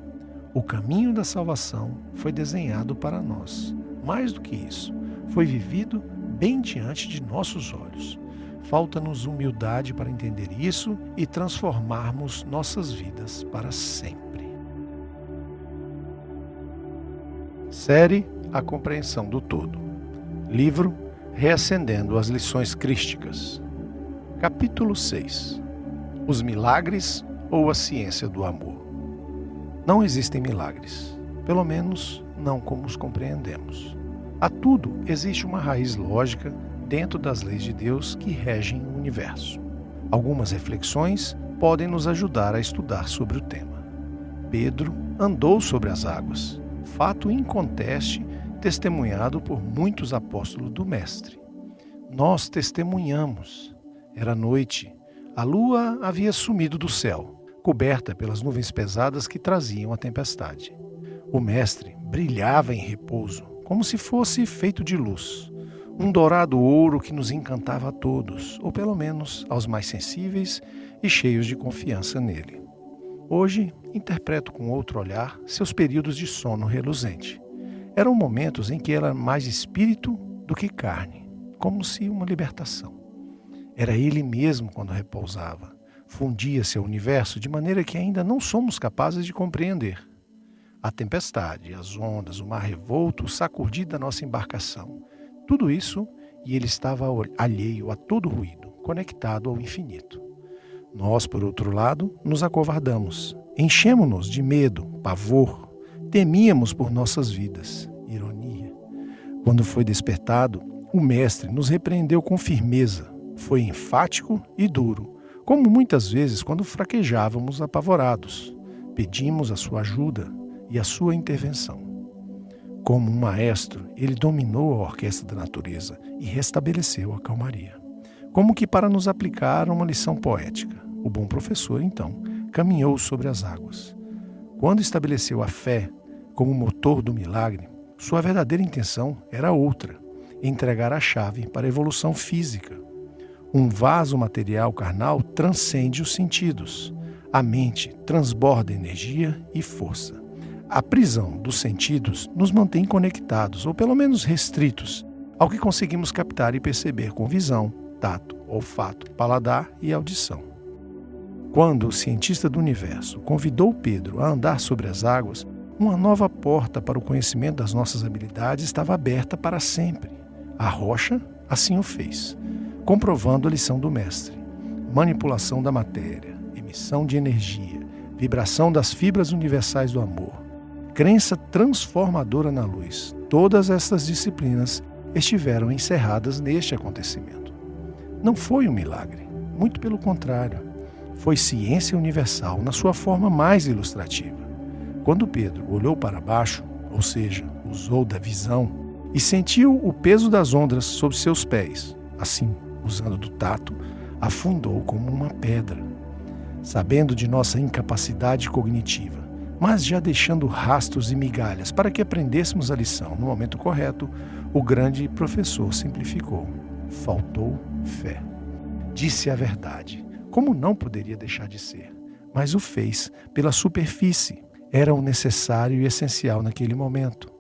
O caminho da salvação foi desenhado para nós. Mais do que isso, foi vivido bem diante de nossos olhos. Falta-nos humildade para entender isso e transformarmos nossas vidas para sempre. Série A Compreensão do Todo. Livro Reacendendo as Lições Crísticas. Capítulo 6. Os milagres ou a ciência do amor. Não existem milagres, pelo menos não como os compreendemos. A tudo existe uma raiz lógica, dentro das leis de Deus que regem o universo. Algumas reflexões podem nos ajudar a estudar sobre o tema. Pedro andou sobre as águas, fato inconteste, testemunhado por muitos apóstolos do Mestre. Nós testemunhamos. Era noite, a lua havia sumido do céu, coberta pelas nuvens pesadas que traziam a tempestade. O Mestre brilhava em repouso, como se fosse feito de luz, um dourado ouro que nos encantava a todos, ou pelo menos aos mais sensíveis e cheios de confiança nele. Hoje, interpreto com outro olhar seus períodos de sono reluzente. Eram momentos em que era mais espírito do que carne, como se uma libertação. Era ele mesmo quando repousava. Fundia seu universo de maneira que ainda não somos capazes de compreender. A tempestade, as ondas, o mar revolto, o sacudir da nossa embarcação. Tudo isso, e ele estava alheio a todo ruído, conectado ao infinito. Nós, por outro lado, nos acovardamos. Enchemo-nos de medo, pavor. Temíamos por nossas vidas. Ironia. Quando foi despertado, o Mestre nos repreendeu com firmeza. Foi enfático e duro, como muitas vezes quando fraquejávamos apavorados. Pedimos a sua ajuda e a sua intervenção. Como um maestro, ele dominou a orquestra da natureza e restabeleceu a calmaria. Como que para nos aplicar uma lição poética. O bom professor, então, caminhou sobre as águas. Quando estabeleceu a fé como motor do milagre, sua verdadeira intenção era outra: entregar a chave para a evolução física. Um vaso material carnal transcende os sentidos. A mente transborda energia e força. A prisão dos sentidos nos mantém conectados, ou pelo menos restritos, ao que conseguimos captar e perceber com visão, tato, olfato, paladar e audição. Quando o cientista do universo convidou Pedro a andar sobre as águas, uma nova porta para o conhecimento das nossas habilidades estava aberta para sempre. A rocha assim o fez, comprovando a lição do Mestre: manipulação da matéria, emissão de energia, vibração das fibras universais do amor, crença transformadora na luz. Todas estas disciplinas estiveram encerradas neste acontecimento. Não foi um milagre, muito pelo contrário. Foi ciência universal na sua forma mais ilustrativa. Quando Pedro olhou para baixo, ou seja, usou da visão, e sentiu o peso das ondas sob seus pés, assim, usando do tato, afundou como uma pedra. Sabendo de nossa incapacidade cognitiva, mas já deixando rastros e migalhas para que aprendêssemos a lição no momento correto, o grande professor simplificou. Faltou fé. Disse a verdade, como não poderia deixar de ser, mas o fez pela superfície. Era o necessário e essencial naquele momento.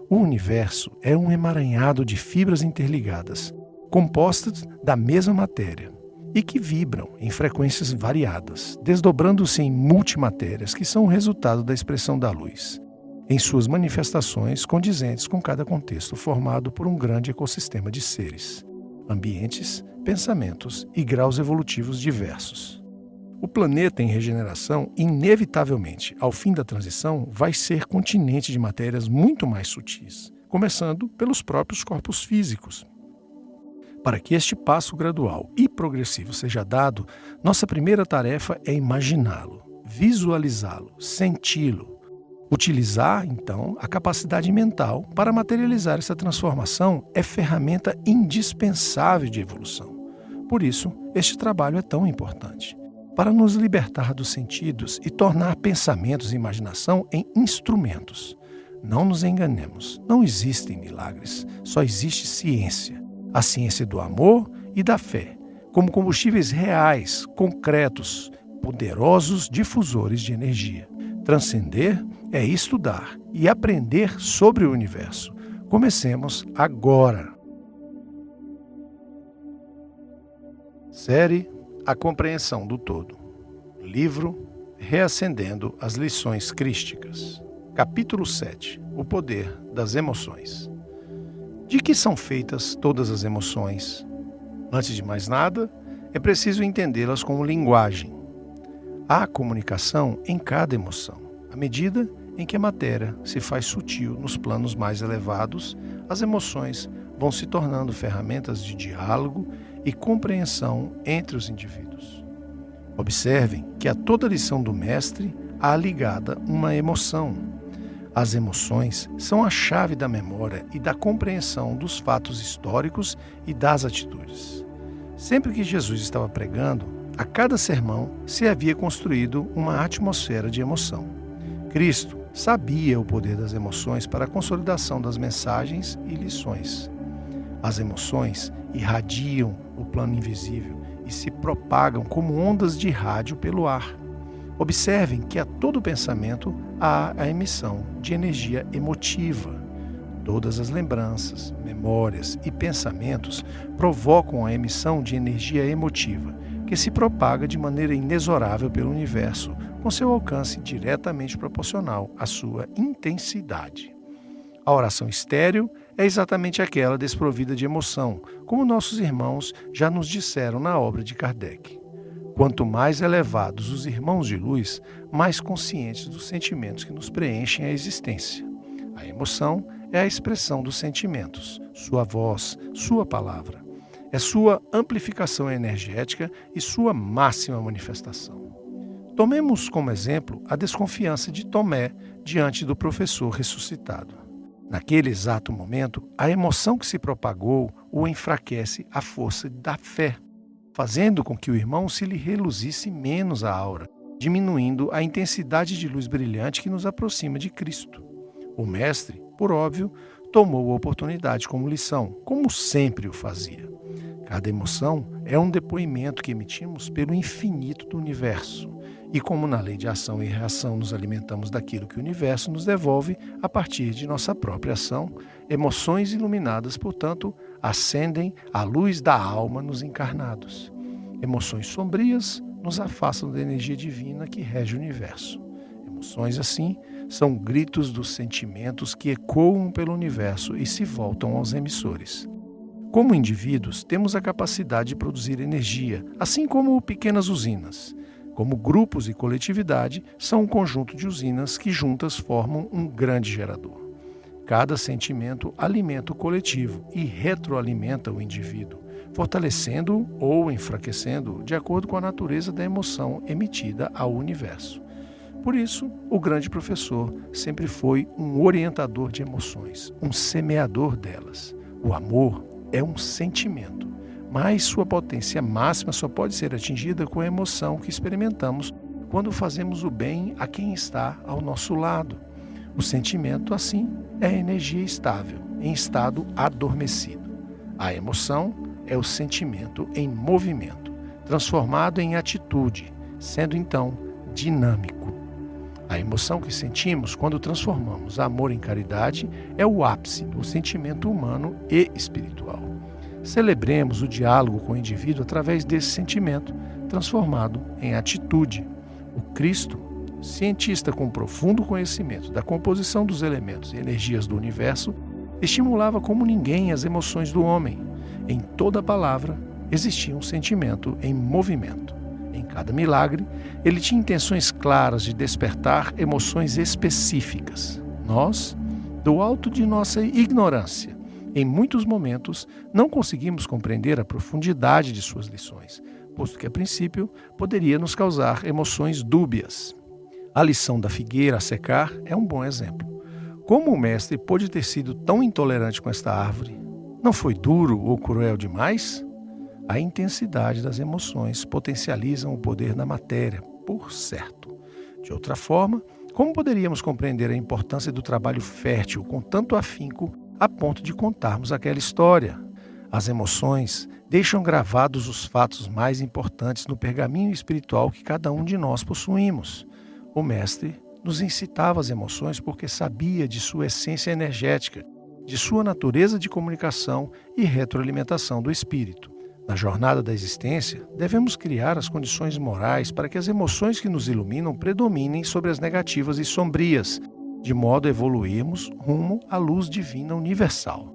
O universo é um emaranhado de fibras interligadas, compostas da mesma matéria, e que vibram em frequências variadas, desdobrando-se em multimatérias que são o resultado da expressão da luz, em suas manifestações condizentes com cada contexto formado por um grande ecossistema de seres, ambientes, pensamentos e graus evolutivos diversos. O planeta em regeneração, inevitavelmente, ao fim da transição, vai ser continente de matérias muito mais sutis, começando pelos próprios corpos físicos. Para que este passo gradual e progressivo seja dado, nossa primeira tarefa é imaginá-lo, visualizá-lo, senti-lo. Utilizar, então, a capacidade mental para materializar essa transformação é ferramenta indispensável de evolução. Por isso, este trabalho é tão importante, para nos libertar dos sentidos e tornar pensamentos e imaginação em instrumentos. Não nos enganemos, não existem milagres, só existe ciência. A ciência do amor e da fé, como combustíveis reais, concretos, poderosos difusores de energia. Transcender é estudar e aprender sobre o universo. Comecemos agora. Série A Compreensão do Todo. Livro Reacendendo as Lições Crísticas. Capítulo 7. O Poder das Emoções. De que são feitas todas as emoções? Antes de mais nada, é preciso entendê-las como linguagem. Há comunicação em cada emoção. À medida em que a matéria se faz sutil nos planos mais elevados, as emoções vão se tornando ferramentas de diálogo e compreensão entre os indivíduos. Observem que a toda lição do mestre há ligada uma emoção. As emoções são a chave da memória e da compreensão dos fatos históricos e das atitudes. Sempre que Jesus estava pregando, a cada sermão se havia construído uma atmosfera de emoção. Cristo sabia o poder das emoções para a consolidação das mensagens e lições. As emoções irradiam o plano invisível e se propagam como ondas de rádio pelo ar. Observem que a todo pensamento há a emissão de energia emotiva. Todas as lembranças, memórias e pensamentos provocam a emissão de energia emotiva, que se propaga de maneira inexorável pelo universo, com seu alcance diretamente proporcional à sua intensidade. A oração estéril é exatamente aquela desprovida de emoção, como nossos irmãos já nos disseram na obra de Kardec. Quanto mais elevados os irmãos de luz, mais conscientes dos sentimentos que nos preenchem a existência. A emoção é a expressão dos sentimentos, sua voz, sua palavra. É sua amplificação energética e sua máxima manifestação. Tomemos como exemplo a desconfiança de Tomé diante do professor ressuscitado. Naquele exato momento, a emoção que se propagou o enfraquece à força da fé, fazendo com que o irmão se lhe reluzisse menos a aura, diminuindo a intensidade de luz brilhante que nos aproxima de Cristo. O mestre, por óbvio, tomou a oportunidade como lição, como sempre o fazia. Cada emoção é um depoimento que emitimos pelo infinito do universo. E como na lei de ação e reação nos alimentamos daquilo que o universo nos devolve a partir de nossa própria ação, emoções iluminadas, portanto, acendem a luz da alma nos encarnados. Emoções sombrias nos afastam da energia divina que rege o universo. Emoções assim são gritos dos sentimentos que ecoam pelo universo e se voltam aos emissores. Como indivíduos, temos a capacidade de produzir energia, assim como pequenas usinas. Como grupos e coletividade, são um conjunto de usinas que juntas formam um grande gerador. Cada sentimento alimenta o coletivo e retroalimenta o indivíduo, fortalecendo-o ou enfraquecendo-o de acordo com a natureza da emoção emitida ao universo. Por isso, o grande professor sempre foi um orientador de emoções, um semeador delas. O amor é um sentimento, mas sua potência máxima só pode ser atingida com a emoção que experimentamos quando fazemos o bem a quem está ao nosso lado. O sentimento, assim, é energia estável, em estado adormecido. A emoção é o sentimento em movimento, transformado em atitude, sendo então dinâmico. A emoção que sentimos quando transformamos amor em caridade é o ápice do sentimento humano e espiritual. Celebremos o diálogo com o indivíduo através desse sentimento, transformado em atitude. O Cristo, cientista com profundo conhecimento da composição dos elementos e energias do universo, estimulava como ninguém as emoções do homem. Em toda palavra existia um sentimento em movimento. Em cada milagre, ele tinha intenções claras de despertar emoções específicas. Nós, do alto de nossa ignorância, em muitos momentos, não conseguimos compreender a profundidade de suas lições, posto que, a princípio, poderia nos causar emoções dúbias. A lição da figueira a secar é um bom exemplo. Como o mestre pôde ter sido tão intolerante com esta árvore? Não foi duro ou cruel demais? A intensidade das emoções potencializam o poder da matéria, por certo. De outra forma, como poderíamos compreender a importância do trabalho fértil com tanto afinco a ponto de contarmos aquela história? As emoções deixam gravados os fatos mais importantes no pergaminho espiritual que cada um de nós possuímos. O mestre nos incitava às emoções porque sabia de sua essência energética, de sua natureza de comunicação e retroalimentação do espírito. Na jornada da existência, devemos criar as condições morais para que as emoções que nos iluminam predominem sobre as negativas e sombrias, de modo a evoluirmos rumo à luz divina universal.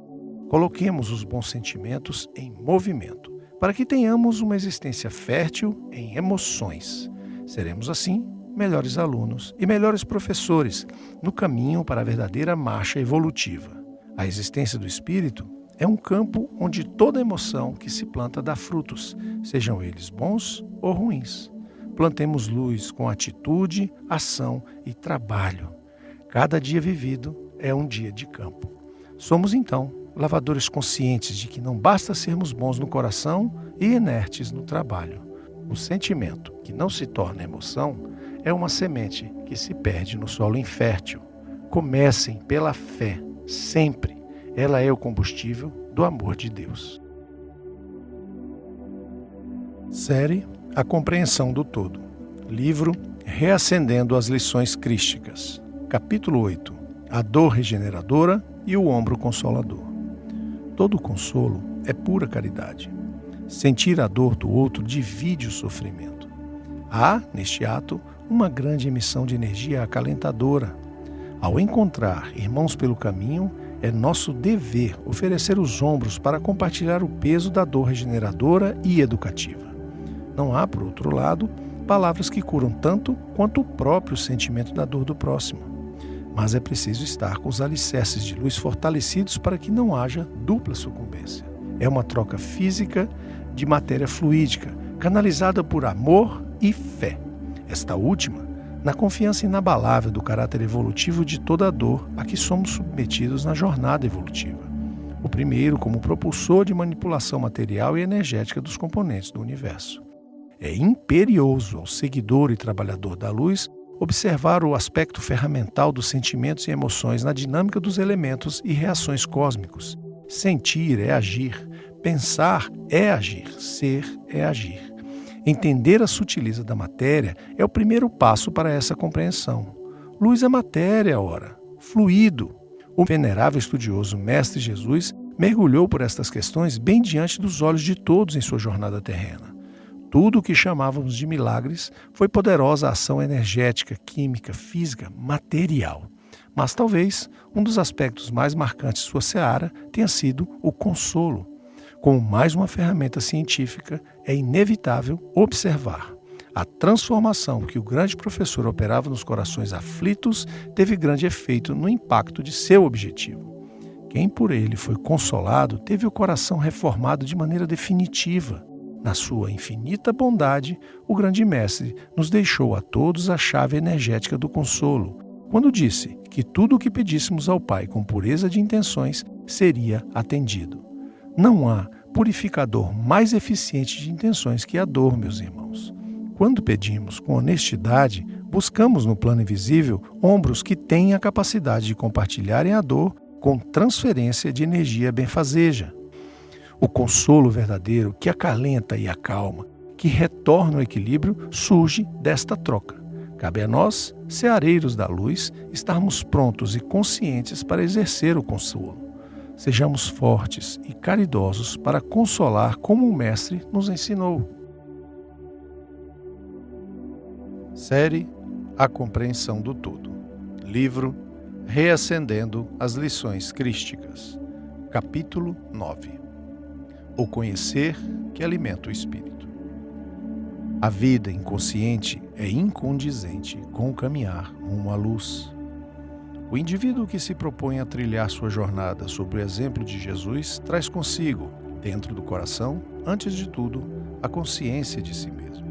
Coloquemos os bons sentimentos em movimento, para que tenhamos uma existência fértil em emoções. Seremos, assim, melhores alunos e melhores professores no caminho para a verdadeira marcha evolutiva. A existência do espírito é um campo onde toda emoção que se planta dá frutos, sejam eles bons ou ruins. Plantemos luz com atitude, ação e trabalho. Cada dia vivido é um dia de campo. Somos, então, lavradores conscientes de que não basta sermos bons no coração e inertes no trabalho. O sentimento que não se torna emoção é uma semente que se perde no solo infértil. Comecem pela fé, sempre. Ela é o combustível do amor de Deus. Série A Compreensão do Todo. Livro Reacendendo as Lições Crísticas. Capítulo 8. A dor regeneradora e o ombro consolador. Todo consolo é pura caridade. Sentir a dor do outro divide o sofrimento. Há, neste ato, uma grande emissão de energia acalentadora. Ao encontrar irmãos pelo caminho, é nosso dever oferecer os ombros para compartilhar o peso da dor regeneradora e educativa. Não há, por outro lado, palavras que curam tanto quanto o próprio sentimento da dor do próximo. Mas é preciso estar com os alicerces de luz fortalecidos para que não haja dupla sucumbência. É uma troca física de matéria fluídica, canalizada por amor e fé. Esta última, na confiança inabalável do caráter evolutivo de toda a dor a que somos submetidos na jornada evolutiva. O primeiro como propulsor de manipulação material e energética dos componentes do universo. É imperioso ao seguidor e trabalhador da luz observar o aspecto ferramental dos sentimentos e emoções na dinâmica dos elementos e reações cósmicos. Sentir é agir, pensar é agir, ser é agir. Entender a sutileza da matéria é o primeiro passo para essa compreensão. Luz é matéria, ora, fluido. O venerável estudioso Mestre Jesus mergulhou por estas questões bem diante dos olhos de todos em sua jornada terrena. Tudo o que chamávamos de milagres foi poderosa ação energética, química, física, material. Mas talvez um dos aspectos mais marcantes de sua seara tenha sido o consolo. Como mais uma ferramenta científica, é inevitável observar. A transformação que o grande professor operava nos corações aflitos teve grande efeito no impacto de seu objetivo. Quem por ele foi consolado teve o coração reformado de maneira definitiva. Na sua infinita bondade, o grande mestre nos deixou a todos a chave energética do consolo, quando disse que tudo o que pedíssemos ao Pai com pureza de intenções seria atendido. Não há purificador mais eficiente de intenções que a dor, meus irmãos. Quando pedimos com honestidade, buscamos no plano invisível ombros que têm a capacidade de compartilharem a dor com transferência de energia benfazeja. O consolo verdadeiro que acalenta e acalma, que retorna ao equilíbrio, surge desta troca. Cabe a nós, seareiros da luz, estarmos prontos e conscientes para exercer o consolo. Sejamos fortes e caridosos para consolar como o Mestre nos ensinou. Série A Compreensão do Todo. Livro Reacendendo as Lições Crísticas. Capítulo 9. O conhecer que alimenta o espírito. A vida inconsciente é incondizente com o caminhar rumo à luz. O indivíduo que se propõe a trilhar sua jornada sob o exemplo de Jesus traz consigo, dentro do coração, antes de tudo, a consciência de si mesmo.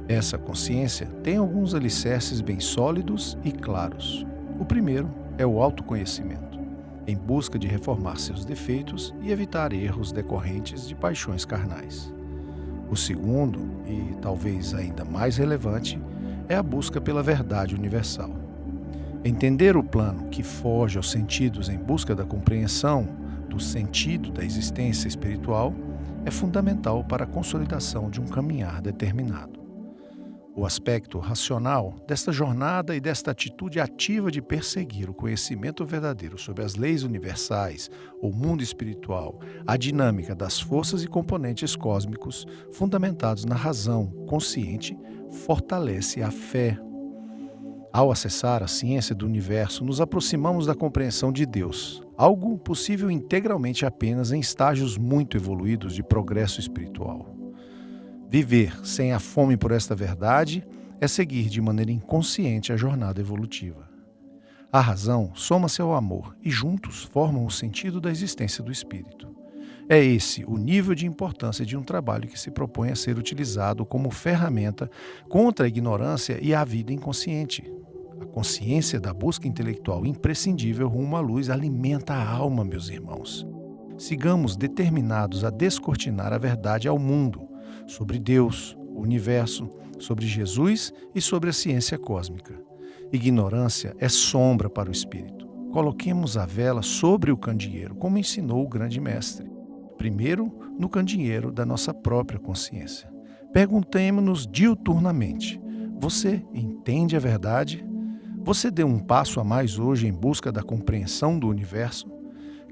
Essa consciência tem alguns alicerces bem sólidos e claros. O primeiro é o autoconhecimento, em busca de reformar seus defeitos e evitar erros decorrentes de paixões carnais. O segundo, e talvez ainda mais relevante, é a busca pela verdade universal. Entender o plano que foge aos sentidos em busca da compreensão do sentido da existência espiritual é fundamental para a consolidação de um caminhar determinado. O aspecto racional desta jornada e desta atitude ativa de perseguir o conhecimento verdadeiro sobre as leis universais, o mundo espiritual, a dinâmica das forças e componentes cósmicos fundamentados na razão consciente, fortalece a fé. Ao acessar a ciência do universo, nos aproximamos da compreensão de Deus, algo possível integralmente apenas em estágios muito evoluídos de progresso espiritual. Viver sem a fome por esta verdade é seguir de maneira inconsciente a jornada evolutiva. A razão soma-se ao amor e juntos formam o sentido da existência do espírito. É esse o nível de importância de um trabalho que se propõe a ser utilizado como ferramenta contra a ignorância e a vida inconsciente. A consciência da busca intelectual imprescindível rumo à luz alimenta a alma, meus irmãos. Sigamos determinados a descortinar a verdade ao mundo, sobre Deus, o universo, sobre Jesus e sobre a ciência cósmica. Ignorância é sombra para o espírito. Coloquemos a vela sobre o candeeiro, como ensinou o grande mestre. Primeiro, no candeeiro da nossa própria consciência. Perguntemo-nos diuturnamente: você entende a verdade? Você deu um passo a mais hoje em busca da compreensão do universo?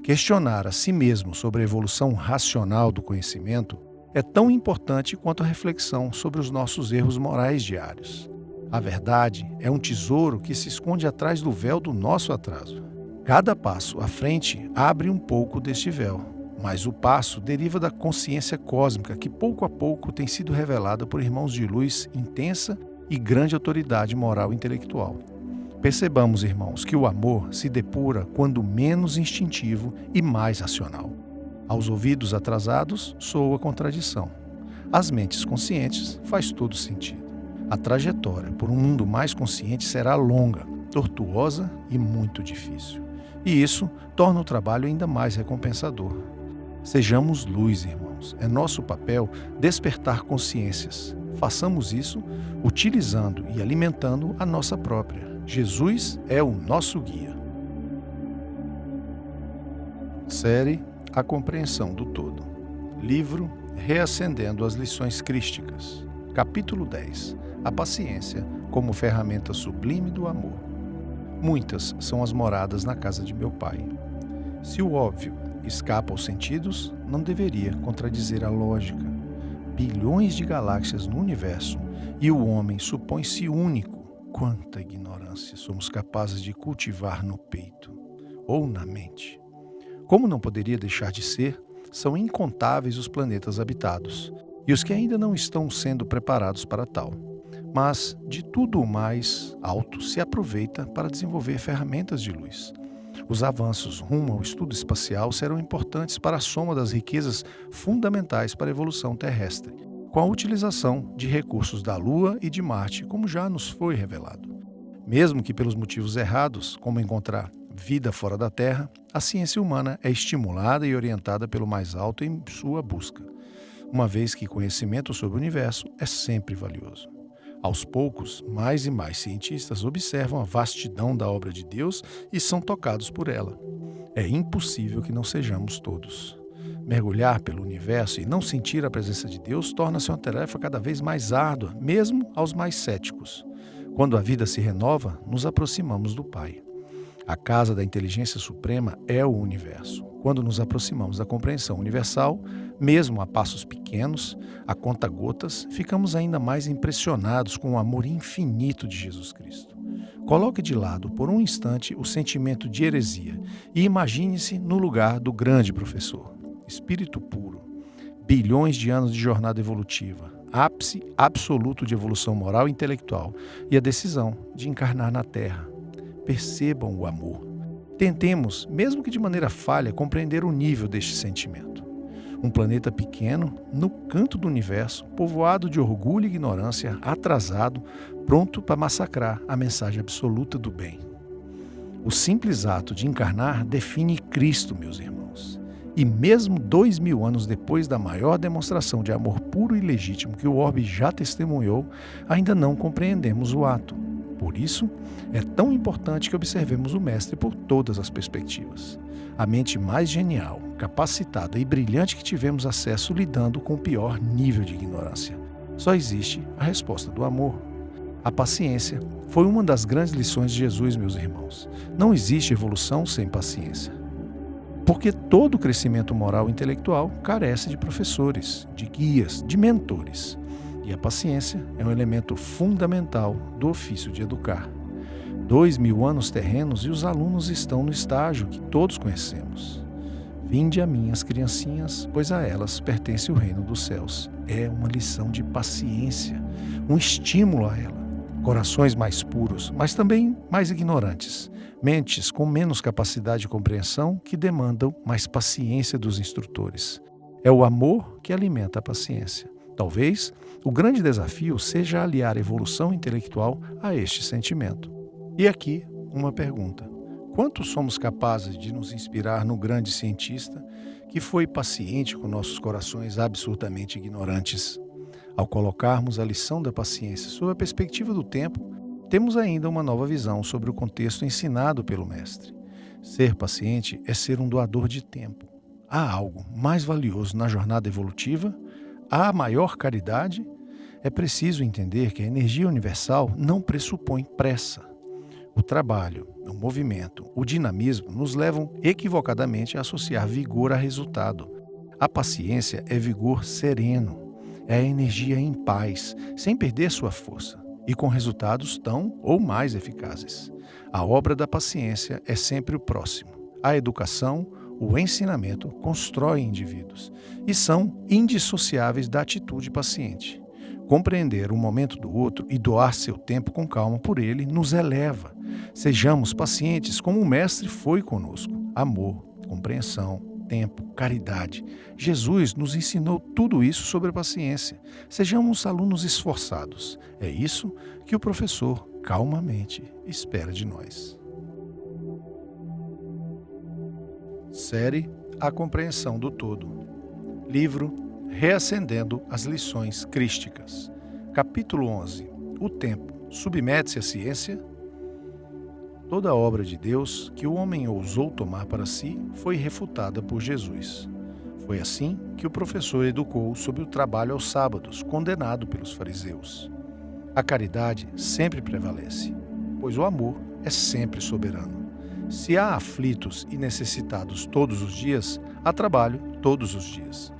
Questionar a si mesmo sobre a evolução racional do conhecimento é tão importante quanto a reflexão sobre os nossos erros morais diários. A verdade é um tesouro que se esconde atrás do véu do nosso atraso. Cada passo à frente abre um pouco deste véu, mas o passo deriva da consciência cósmica que pouco a pouco tem sido revelada por irmãos de luz intensa e grande autoridade moral e intelectual. Percebamos, irmãos, que o amor se depura quando menos instintivo e mais racional. Aos ouvidos atrasados, soa contradição. Às mentes conscientes, faz todo sentido. A trajetória por um mundo mais consciente será longa, tortuosa e muito difícil. E isso torna o trabalho ainda mais recompensador. Sejamos luz, irmãos. É nosso papel despertar consciências. Façamos isso utilizando e alimentando a nossa própria. Jesus é o nosso guia. Série A Compreensão do Todo. Livro Reacendendo as Lições Crísticas. Capítulo 10. A paciência como ferramenta sublime do amor. Muitas são as moradas na casa de meu Pai. Se o óbvio escapa aos sentidos, não deveria contradizer a lógica. Bilhões de galáxias no universo e o homem supõe-se único. Quanta ignorância somos capazes de cultivar no peito ou na mente. Como não poderia deixar de ser, são incontáveis os planetas habitados e os que ainda não estão sendo preparados para tal. Mas de tudo o mais alto se aproveita para desenvolver ferramentas de luz. Os avanços rumo ao estudo espacial serão importantes para a soma das riquezas fundamentais para a evolução terrestre, com a utilização de recursos da Lua e de Marte, como já nos foi revelado. Mesmo que pelos motivos errados, como encontrar vida fora da Terra, a ciência humana é estimulada e orientada pelo mais alto em sua busca, uma vez que conhecimento sobre o universo é sempre valioso. Aos poucos, mais e mais cientistas observam a vastidão da obra de Deus e são tocados por ela. É impossível que não sejamos todos. Mergulhar pelo universo e não sentir a presença de Deus torna-se uma tarefa cada vez mais árdua, mesmo aos mais céticos. Quando a vida se renova, nos aproximamos do Pai. A casa da inteligência suprema é o universo. Quando nos aproximamos da compreensão universal, mesmo a passos pequenos, a conta-gotas, ficamos ainda mais impressionados com o amor infinito de Jesus Cristo. Coloque de lado por um instante o sentimento de heresia e imagine-se no lugar do grande professor. Espírito puro, bilhões de anos de jornada evolutiva, ápice absoluto de evolução moral e intelectual e a decisão de encarnar na Terra. Percebam o amor. Tentemos, mesmo que de maneira falha, compreender o nível deste sentimento. Um planeta pequeno, no canto do universo, povoado de orgulho e ignorância, atrasado, pronto para massacrar a mensagem absoluta do bem. O simples ato de encarnar define Cristo, meus irmãos. E mesmo 2000 anos depois da maior demonstração de amor puro e legítimo que o orbe já testemunhou, ainda não compreendemos o ato. Por isso, é tão importante que observemos o Mestre por todas as perspectivas. A mente mais genial, capacitada e brilhante que tivemos acesso lidando com o pior nível de ignorância. Só existe a resposta do amor. A paciência foi uma das grandes lições de Jesus, meus irmãos. Não existe evolução sem paciência. Porque todo crescimento moral e intelectual carece de professores, de guias, de mentores. E a paciência é um elemento fundamental do ofício de educar. 2000 anos terrenos e os alunos estão no estágio que todos conhecemos. Vinde a mim, as criancinhas, pois a elas pertence o reino dos céus. É uma lição de paciência, um estímulo a ela. Corações mais puros, mas também mais ignorantes, Mentes com menos capacidade de compreensão que demandam mais paciência dos instrutores. É o amor que alimenta a paciência. Talvez o grande desafio seja aliar a evolução intelectual a este sentimento. E aqui uma pergunta: quanto somos capazes de nos inspirar no grande cientista que foi paciente com nossos corações absurdamente ignorantes? Ao colocarmos a lição da paciência sob a perspectiva do tempo, temos ainda uma nova visão sobre o contexto ensinado pelo Mestre. Ser paciente é ser um doador de tempo. Há algo mais valioso na jornada evolutiva? Há maior caridade? É preciso entender que a energia universal não pressupõe pressa. O trabalho, o movimento, o dinamismo nos levam equivocadamente a associar vigor a resultado. A paciência é vigor sereno, é a energia em paz, sem perder sua força, e com resultados tão ou mais eficazes. A obra da paciência é sempre o próximo. A educação, o ensinamento constroem indivíduos e são indissociáveis da atitude paciente. Compreender o momento do outro e doar seu tempo com calma por ele nos eleva. Sejamos pacientes como o Mestre foi conosco. Amor, compreensão, tempo, caridade. Jesus nos ensinou tudo isso sobre a paciência. Sejamos alunos esforçados. É isso que o professor calmamente espera de nós. Série A Compreensão do Todo. Livro Reacendendo as Lições Crísticas. Capítulo 11. O tempo submete-se à ciência? Toda a obra de Deus que o homem ousou tomar para si foi refutada por Jesus. Foi assim que o professor educou sobre o trabalho aos sábados, condenado pelos fariseus. A caridade sempre prevalece, pois o amor é sempre soberano. Se há aflitos e necessitados todos os dias, há trabalho todos os dias.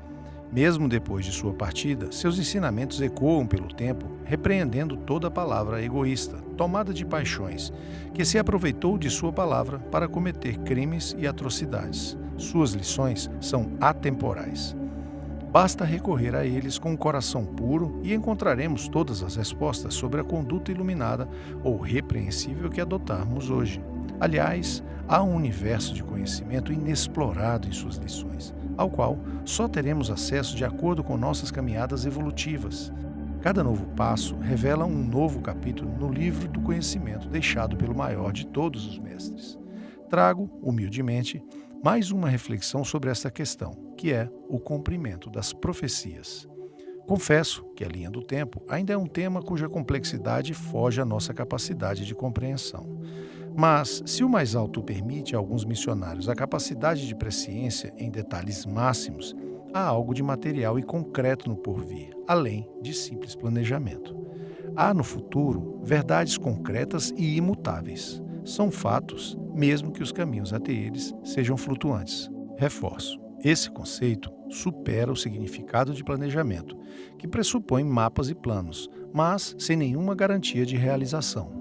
Mesmo depois de sua partida, seus ensinamentos ecoam pelo tempo, repreendendo toda palavra egoísta, tomada de paixões, que se aproveitou de sua palavra para cometer crimes e atrocidades. Suas lições são atemporais. Basta recorrer a eles com um coração puro e encontraremos todas as respostas sobre a conduta iluminada ou repreensível que adotarmos hoje. Aliás, há um universo de conhecimento inexplorado em suas lições, ao qual só teremos acesso de acordo com nossas caminhadas evolutivas. Cada novo passo revela um novo capítulo no livro do conhecimento deixado pelo maior de todos os mestres. Trago, humildemente, mais uma reflexão sobre esta questão, que é o cumprimento das profecias. Confesso que a linha do tempo ainda é um tema cuja complexidade foge à nossa capacidade de compreensão. Mas, se o mais alto permite a alguns missionários a capacidade de presciência em detalhes máximos, há algo de material e concreto no porvir, além de simples planejamento. Há no futuro verdades concretas e imutáveis. São fatos, mesmo que os caminhos até eles sejam flutuantes. Reforço. Esse conceito supera o significado de planejamento, que pressupõe mapas e planos, mas sem nenhuma garantia de realização.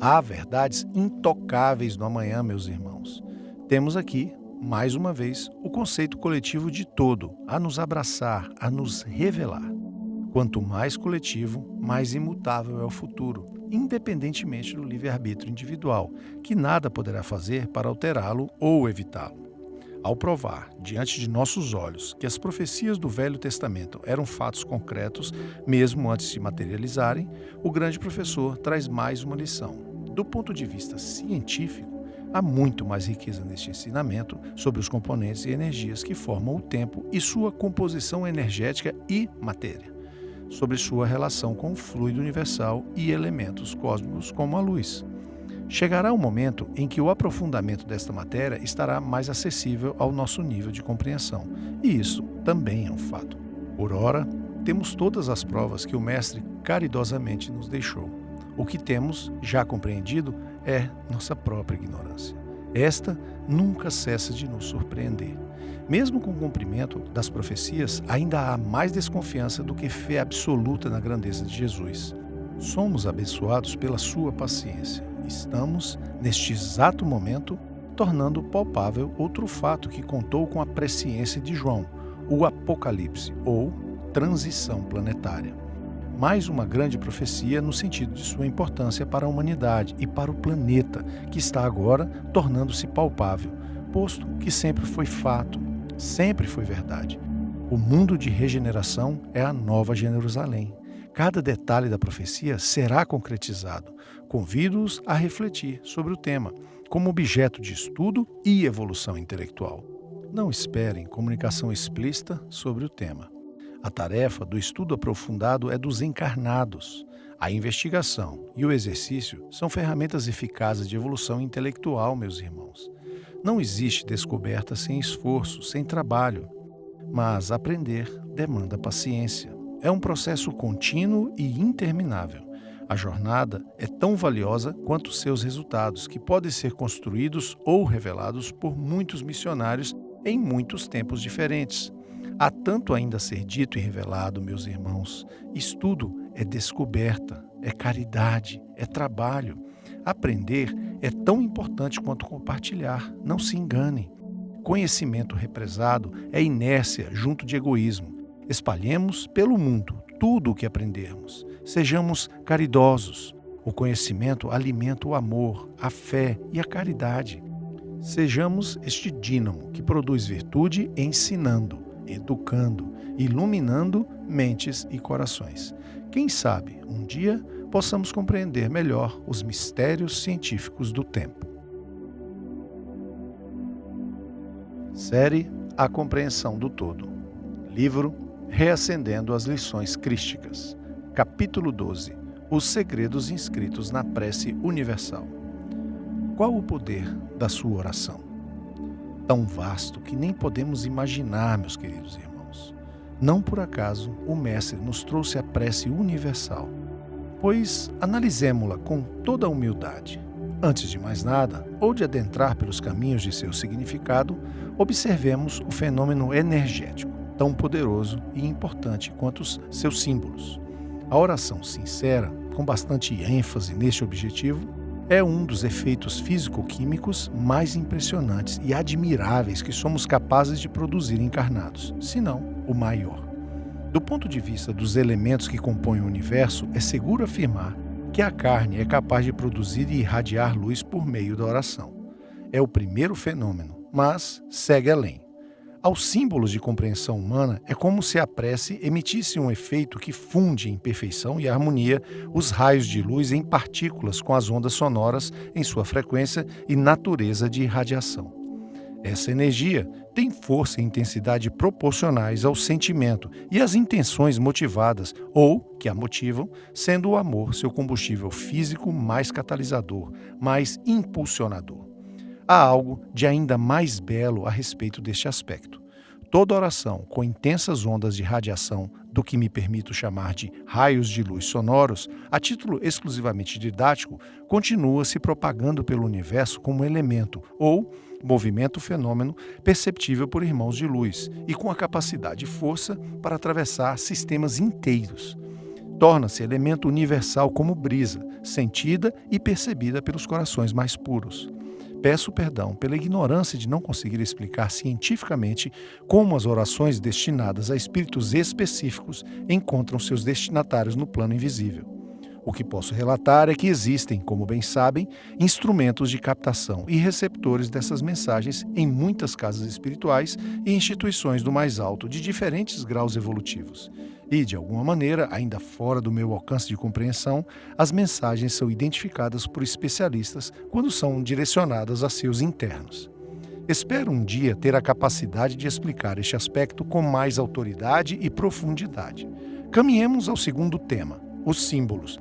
Há verdades intocáveis no amanhã, meus irmãos. Temos aqui, mais uma vez, o conceito coletivo de todo, a nos abraçar, a nos revelar. Quanto mais coletivo, mais imutável é o futuro, independentemente do livre-arbítrio individual, que nada poderá fazer para alterá-lo ou evitá-lo. Ao provar, diante de nossos olhos, que as profecias do Velho Testamento eram fatos concretos, mesmo antes de se materializarem, o grande professor traz mais uma lição. Do ponto de vista científico, há muito mais riqueza neste ensinamento sobre os componentes e energias que formam o tempo e sua composição energética e matéria, sobre sua relação com o fluido universal e elementos cósmicos como a luz. Chegará um momento em que o aprofundamento desta matéria estará mais acessível ao nosso nível de compreensão, e isso também é um fato. Por ora, temos todas as provas que o Mestre caridosamente nos deixou. O que temos já compreendido é nossa própria ignorância. Esta nunca cessa de nos surpreender. Mesmo com o cumprimento das profecias, ainda há mais desconfiança do que fé absoluta na grandeza de Jesus. Somos abençoados pela sua paciência. Estamos, neste exato momento, tornando palpável outro fato que contou com a presciência de João, o Apocalipse, ou transição planetária. mais uma grande profecia no sentido de sua importância para a humanidade e para o planeta, que está agora tornando-se palpável, posto que sempre foi fato, sempre foi verdade. O mundo de regeneração é a nova Jerusalém. Cada detalhe da profecia será concretizado. Convido-os a refletir sobre o tema, como objeto de estudo e evolução intelectual. Não esperem comunicação explícita sobre o tema. A tarefa do estudo aprofundado é dos encarnados. A investigação e o exercício são ferramentas eficazes de evolução intelectual, meus irmãos. Não existe descoberta sem esforço, sem trabalho. Mas aprender demanda paciência. É um processo contínuo e interminável. A jornada é tão valiosa quanto seus resultados, que podem ser construídos ou revelados por muitos missionários em muitos tempos diferentes. Há tanto ainda a ser dito e revelado, meus irmãos. Estudo é descoberta, é caridade, é trabalho. Aprender é tão importante quanto compartilhar, não se enganem. Conhecimento represado é inércia junto de egoísmo. Espalhemos pelo mundo tudo o que aprendermos. Sejamos caridosos. O conhecimento alimenta o amor, a fé e a caridade. Sejamos este dínamo que produz virtude ensinando, educando, iluminando mentes e corações. Quem sabe, um dia, possamos compreender melhor os mistérios científicos do tempo. Série A Compreensão do Todo. Livro Reacendendo as Lições Crísticas. Capítulo 12. Os segredos inscritos na prece universal. Qual o poder da sua oração? Tão vasto que nem podemos imaginar, meus queridos irmãos. Não por acaso o Mestre nos trouxe a prece universal, pois analisemo-la com toda a humildade. Antes de mais nada, ou de adentrar pelos caminhos de seu significado, observemos o fenômeno energético, tão poderoso e importante quanto os seus símbolos. A oração sincera, com bastante ênfase neste objetivo, é um dos efeitos físico-químicos mais impressionantes e admiráveis que somos capazes de produzir encarnados, se não o maior. Do ponto de vista dos elementos que compõem o universo, é seguro afirmar que a carne é capaz de produzir e irradiar luz por meio da oração. É o primeiro fenômeno, mas segue além. Aos símbolos de compreensão humana, é como se a prece emitisse um efeito que funde em perfeição e harmonia os raios de luz em partículas com as ondas sonoras em sua frequência e natureza de irradiação. Essa energia tem força e intensidade proporcionais ao sentimento e às intenções motivadas ou que a motivam, sendo o amor seu combustível físico mais catalisador, mais impulsionador. Há algo de ainda mais belo a respeito deste aspecto. Toda oração com intensas ondas de radiação, do que me permito chamar de raios de luz sonoros, a título exclusivamente didático, continua se propagando pelo universo como elemento ou movimento-fenômeno perceptível por irmãos de luz e com a capacidade e força para atravessar sistemas inteiros. Torna-se elemento universal como brisa, sentida e percebida pelos corações mais puros. Peço perdão pela ignorância de não conseguir explicar cientificamente como as orações destinadas a espíritos específicos encontram seus destinatários no plano invisível. O que posso relatar é que existem, como bem sabem, instrumentos de captação e receptores dessas mensagens em muitas casas espirituais e instituições do mais alto, de diferentes graus evolutivos. E, de alguma maneira, ainda fora do meu alcance de compreensão, as mensagens são identificadas por especialistas quando são direcionadas a seus internos. Espero um dia ter a capacidade de explicar este aspecto com mais autoridade e profundidade. Caminhemos ao segundo tema, os símbolos.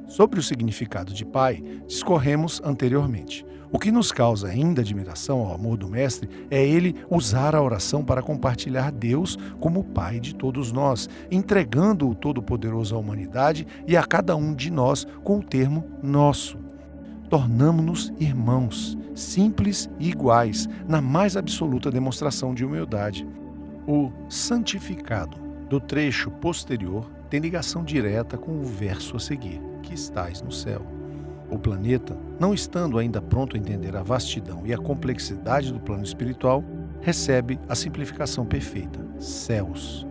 Sobre o significado de Pai, discorremos anteriormente. O que nos causa ainda admiração ao amor do Mestre é ele usar a oração para compartilhar Deus como Pai de todos nós, entregando o Todo-Poderoso à humanidade e a cada um de nós com o termo nosso. Tornamo-nos irmãos, simples e iguais, na mais absoluta demonstração de humildade. O santificado do trecho posterior tem ligação direta com o verso a seguir, que estais no céu. O planeta, não estando ainda pronto a entender a vastidão e a complexidade do plano espiritual, recebe a simplificação perfeita, céus.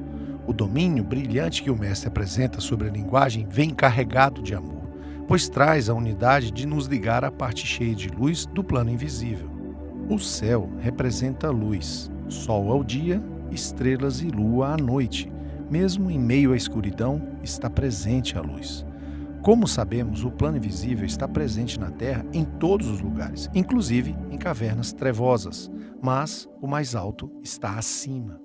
O domínio brilhante que o mestre apresenta sobre a linguagem vem carregado de amor, pois traz a unidade de nos ligar à parte cheia de luz do plano invisível. O céu representa a luz, sol ao dia, estrelas e lua à noite. Mesmo em meio à escuridão, está presente a luz. Como sabemos, o plano invisível está presente na Terra em todos os lugares, inclusive em cavernas trevosas, mas o mais alto está acima.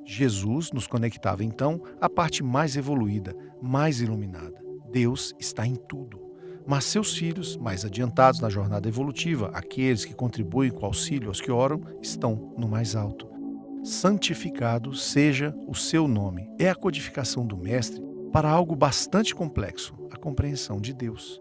Jesus nos conectava então à parte mais evoluída, mais iluminada. Deus está em tudo. Mas seus filhos, mais adiantados na jornada evolutiva, aqueles que contribuem com o auxílio aos que oram, estão no mais alto. Santificado seja o seu nome. É a codificação do Mestre para algo bastante complexo, a compreensão de Deus.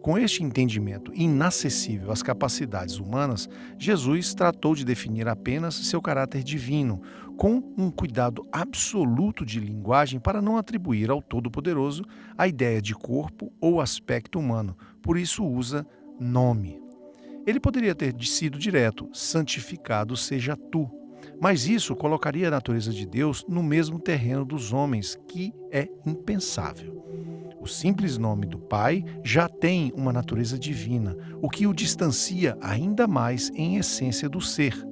Com este entendimento inacessível às capacidades humanas, Jesus tratou de definir apenas seu caráter divino, com um cuidado absoluto de linguagem para não atribuir ao Todo-Poderoso a ideia de corpo ou aspecto humano, por isso usa nome. Ele poderia ter sido direto, santificado seja tu, mas isso colocaria a natureza de Deus no mesmo terreno dos homens, que é impensável. O simples nome do Pai já tem uma natureza divina, o que o distancia ainda mais em essência do ser.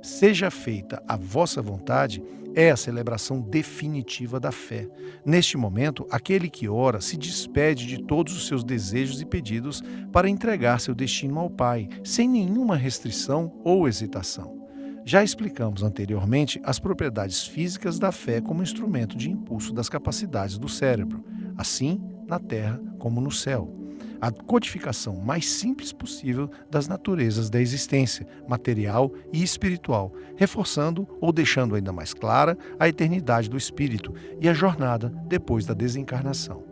Seja feita a vossa vontade é a celebração definitiva da fé. Neste momento, aquele que ora se despede de todos os seus desejos e pedidos para entregar seu destino ao Pai, sem nenhuma restrição ou hesitação. Já explicamos anteriormente as propriedades físicas da fé como instrumento de impulso das capacidades do cérebro, assim na Terra como no céu. A codificação mais simples possível das naturezas da existência, material e espiritual, reforçando ou deixando ainda mais clara a eternidade do espírito e a jornada depois da desencarnação.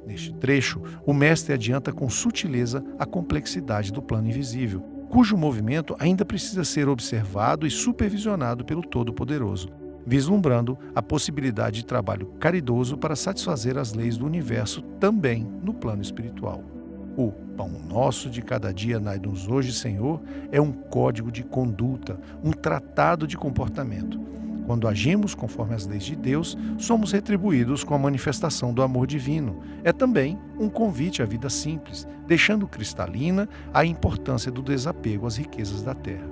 Neste trecho, o mestre adianta com sutileza a complexidade do plano invisível, cujo movimento ainda precisa ser observado e supervisionado pelo Todo-Poderoso, vislumbrando a possibilidade de trabalho caridoso para satisfazer as leis do universo também no plano espiritual. O pão nosso de cada dia dai-nos hoje, Senhor, é um código de conduta, um tratado de comportamento. Quando agimos conforme as leis de Deus, somos retribuídos com a manifestação do amor divino. É também um convite à vida simples, deixando cristalina a importância do desapego às riquezas da terra.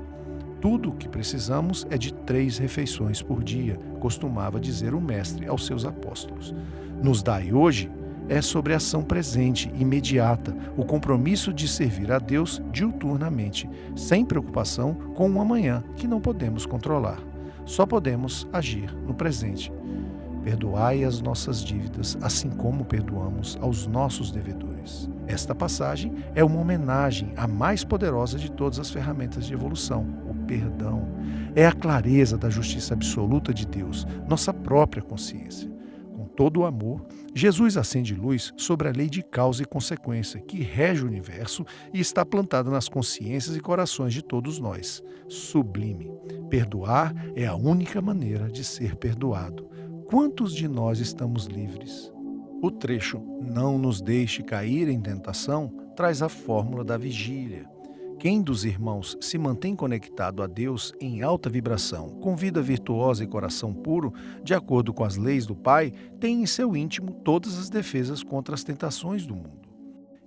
Tudo o que precisamos é de 3 refeições por dia, costumava dizer o Mestre aos seus apóstolos. Nos dai hoje é sobre a ação presente, imediata, o compromisso de servir a Deus diuturnamente, sem preocupação com um amanhã que não podemos controlar. Só podemos agir no presente. Perdoai as nossas dívidas, assim como perdoamos aos nossos devedores. Esta passagem é uma homenagem à mais poderosa de todas as ferramentas de evolução, o perdão. É a clareza da justiça absoluta de Deus, nossa própria consciência. Com todo o amor, Jesus acende luz sobre a lei de causa e consequência que rege o universo e está plantada nas consciências e corações de todos nós. Sublime. Perdoar é a única maneira de ser perdoado. Quantos de nós estamos livres? O trecho "Não nos deixe cair em tentação" traz a fórmula da vigília. Quem dos irmãos se mantém conectado a Deus em alta vibração, com vida virtuosa e coração puro, de acordo com as leis do Pai, tem em seu íntimo todas as defesas contra as tentações do mundo.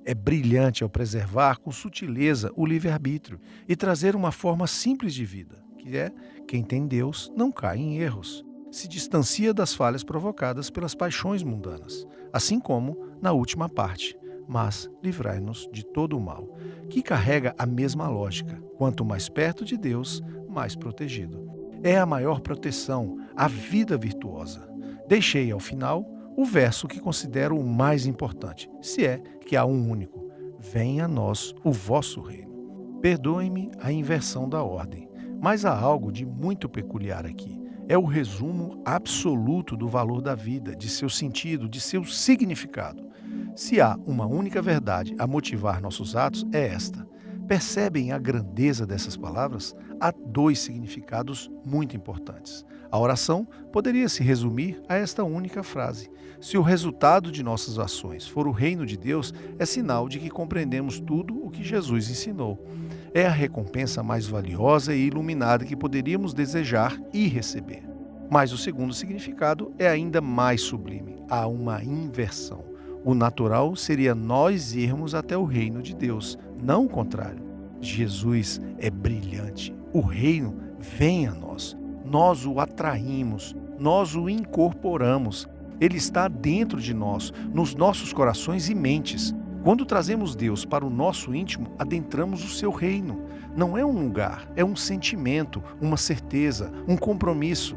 É brilhante ao preservar com sutileza o livre-arbítrio e trazer uma forma simples de vida, que é: quem tem Deus não cai em erros. Se distancia das falhas provocadas pelas paixões mundanas, assim como na última parte, mas livrai-nos de todo o mal, que carrega a mesma lógica. Quanto mais perto de Deus, mais protegido. É a maior proteção, a vida virtuosa. Deixei ao final o verso que considero o mais importante, se é que há um único: venha a nós o vosso reino. Perdoem-me a inversão da ordem, mas há algo de muito peculiar aqui. É o resumo absoluto do valor da vida, de seu sentido, de seu significado. Se há uma única verdade a motivar nossos atos, é esta. Percebem a grandeza dessas palavras? Há 2 significados muito importantes. A oração poderia se resumir a esta única frase. Se o resultado de nossas ações for o reino de Deus, é sinal de que compreendemos tudo o que Jesus ensinou. É a recompensa mais valiosa e iluminada que poderíamos desejar e receber. Mas o segundo significado é ainda mais sublime. Há uma inversão. O natural seria nós irmos até o reino de Deus, não o contrário. Jesus é brilhante. O reino vem a nós. Nós o atraímos, nós o incorporamos. Ele está dentro de nós, nos nossos corações e mentes. Quando trazemos Deus para o nosso íntimo, adentramos o seu reino. Não é um lugar, é um sentimento, uma certeza, um compromisso.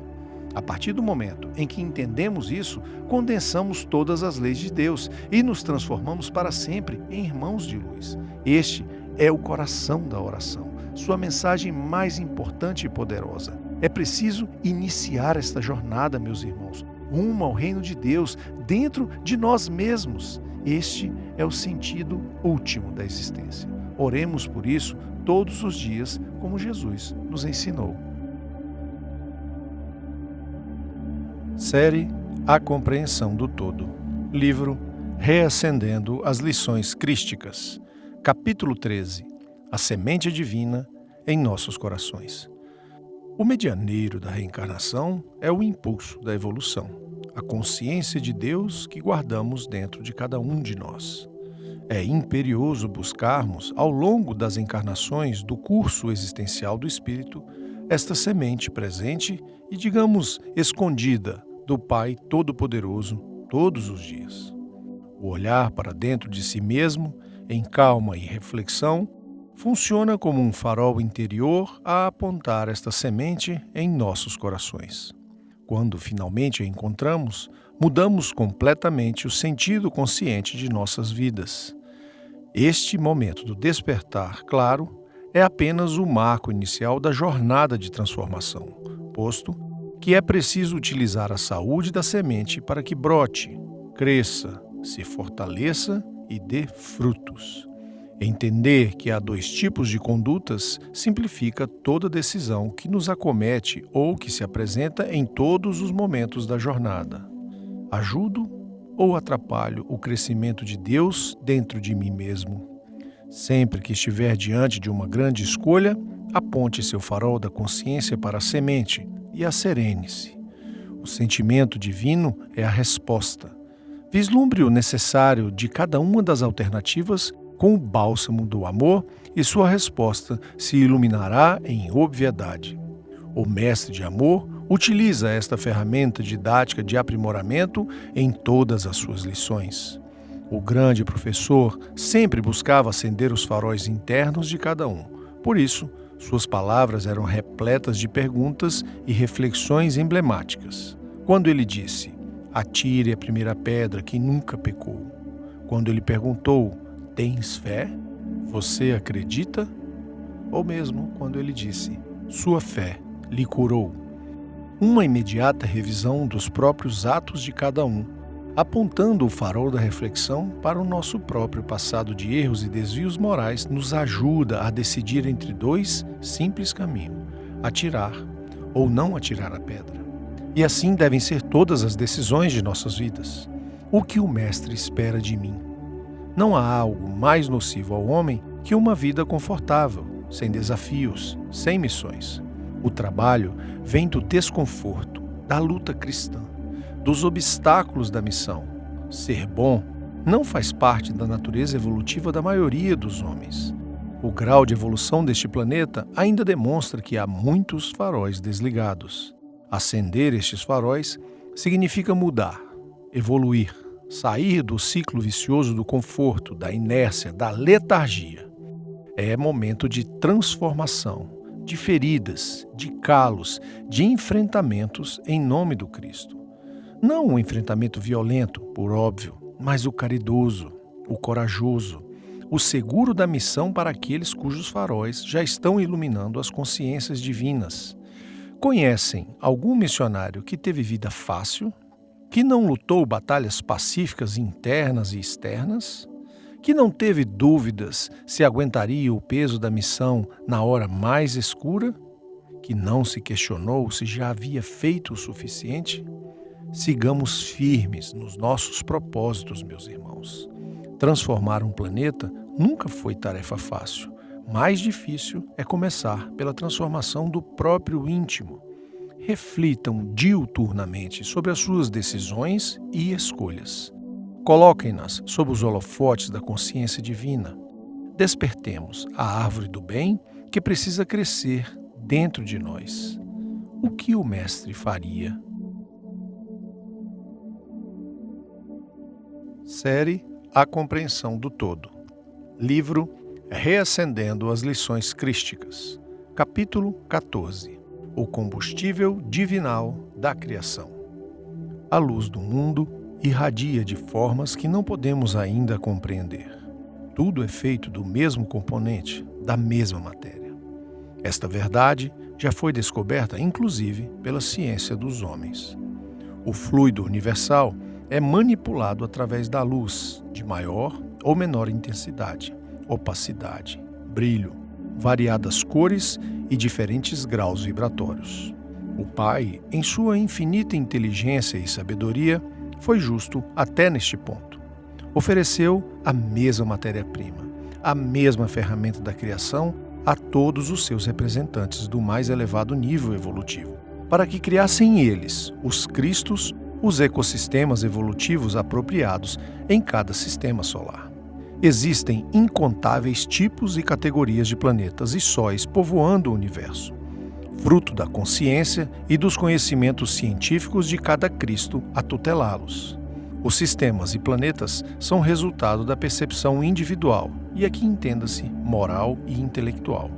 A partir do momento em que entendemos isso, condensamos todas as leis de Deus e nos transformamos para sempre em irmãos de luz. Este é o coração da oração, sua mensagem mais importante e poderosa. É preciso iniciar esta jornada, meus irmãos, rumo ao reino de Deus, dentro de nós mesmos. Este é o sentido último da existência. Oremos por isso todos os dias, como Jesus nos ensinou. Série A Compreensão do Todo. Livro Reacendendo as Lições Crísticas. Capítulo 13. A Semente Divina em Nossos Corações. O medianeiro da reencarnação é o impulso da evolução, a consciência de Deus que guardamos dentro de cada um de nós. É imperioso buscarmos, ao longo das encarnações do curso existencial do espírito, esta semente presente e, digamos, escondida do Pai Todo-Poderoso todos os dias. O olhar para dentro de si mesmo, em calma e reflexão, funciona como um farol interior a apontar esta semente em nossos corações. Quando finalmente a encontramos, mudamos completamente o sentido consciente de nossas vidas. Este momento do despertar, claro, é apenas o marco inicial da jornada de transformação, posto que é preciso utilizar a saúde da semente para que brote, cresça, se fortaleça e dê frutos. Entender que há dois tipos de condutas simplifica toda decisão que nos acomete ou que se apresenta em todos os momentos da jornada. Ajudo ou atrapalho o crescimento de Deus dentro de mim mesmo? Sempre que estiver diante de uma grande escolha, aponte seu farol da consciência para a semente e asserene-se. O sentimento divino é a resposta. Vislumbre o necessário de cada uma das alternativas com o bálsamo do amor e sua resposta se iluminará em obviedade. O mestre de amor utiliza esta ferramenta didática de aprimoramento em todas as suas lições. O grande professor sempre buscava acender os faróis internos de cada um. Por isso, suas palavras eram repletas de perguntas e reflexões emblemáticas. Quando ele disse: "Atire a primeira pedra quem nunca pecou." Quando ele perguntou: "Tens fé? Você acredita?" Ou mesmo quando ele disse: "Sua fé lhe curou." Uma imediata revisão dos próprios atos de cada um, apontando o farol da reflexão para o nosso próprio passado de erros e desvios morais, nos ajuda a decidir entre dois simples caminhos: atirar ou não atirar a pedra. E assim devem ser todas as decisões de nossas vidas. O que o Mestre espera de mim? Não há algo mais nocivo ao homem que uma vida confortável, sem desafios, sem missões. O trabalho vem do desconforto, da luta cristã, dos obstáculos da missão. Ser bom não faz parte da natureza evolutiva da maioria dos homens. O grau de evolução deste planeta ainda demonstra que há muitos faróis desligados. Acender estes faróis significa mudar, evoluir, sair do ciclo vicioso do conforto, da inércia, da letargia. É momento de transformação, de feridas, de calos, de enfrentamentos em nome do Cristo. Não um enfrentamento violento, por óbvio, mas o caridoso, o corajoso, o seguro da missão para aqueles cujos faróis já estão iluminando as consciências divinas. Conhecem algum missionário que teve vida fácil, que não lutou batalhas pacíficas internas e externas, que não teve dúvidas se aguentaria o peso da missão na hora mais escura, que não se questionou se já havia feito o suficiente? Sigamos firmes nos nossos propósitos, meus irmãos. Transformar um planeta nunca foi tarefa fácil. Mais difícil é começar pela transformação do próprio íntimo. reflitam diuturnamente sobre as suas decisões e escolhas. Coloquem-nas sob os holofotes da consciência divina. Despertemos a árvore do bem que precisa crescer dentro de nós. O que o Mestre faria? Série A Compreensão do Todo. Livro Reacendendo as Lições Crísticas. Capítulo 14. O combustível divinal da criação. A luz do mundo irradia de formas que não podemos ainda compreender. Tudo é feito do mesmo componente, da mesma matéria. Esta verdade já foi descoberta, inclusive, pela ciência dos homens. O fluido universal é manipulado através da luz, de maior ou menor intensidade, opacidade, brilho, variadas cores e diferentes graus vibratórios. O Pai, em sua infinita inteligência e sabedoria, foi justo até neste ponto. Ofereceu a mesma matéria-prima, a mesma ferramenta da criação a todos os seus representantes do mais elevado nível evolutivo, para que criassem eles, os Cristos, os ecossistemas evolutivos apropriados em cada sistema solar. Existem incontáveis tipos e categorias de planetas e sóis povoando o universo, fruto da consciência e dos conhecimentos científicos de cada Cristo a tutelá-los. Os sistemas e planetas são resultado da percepção individual, e aqui entenda-se moral e intelectual.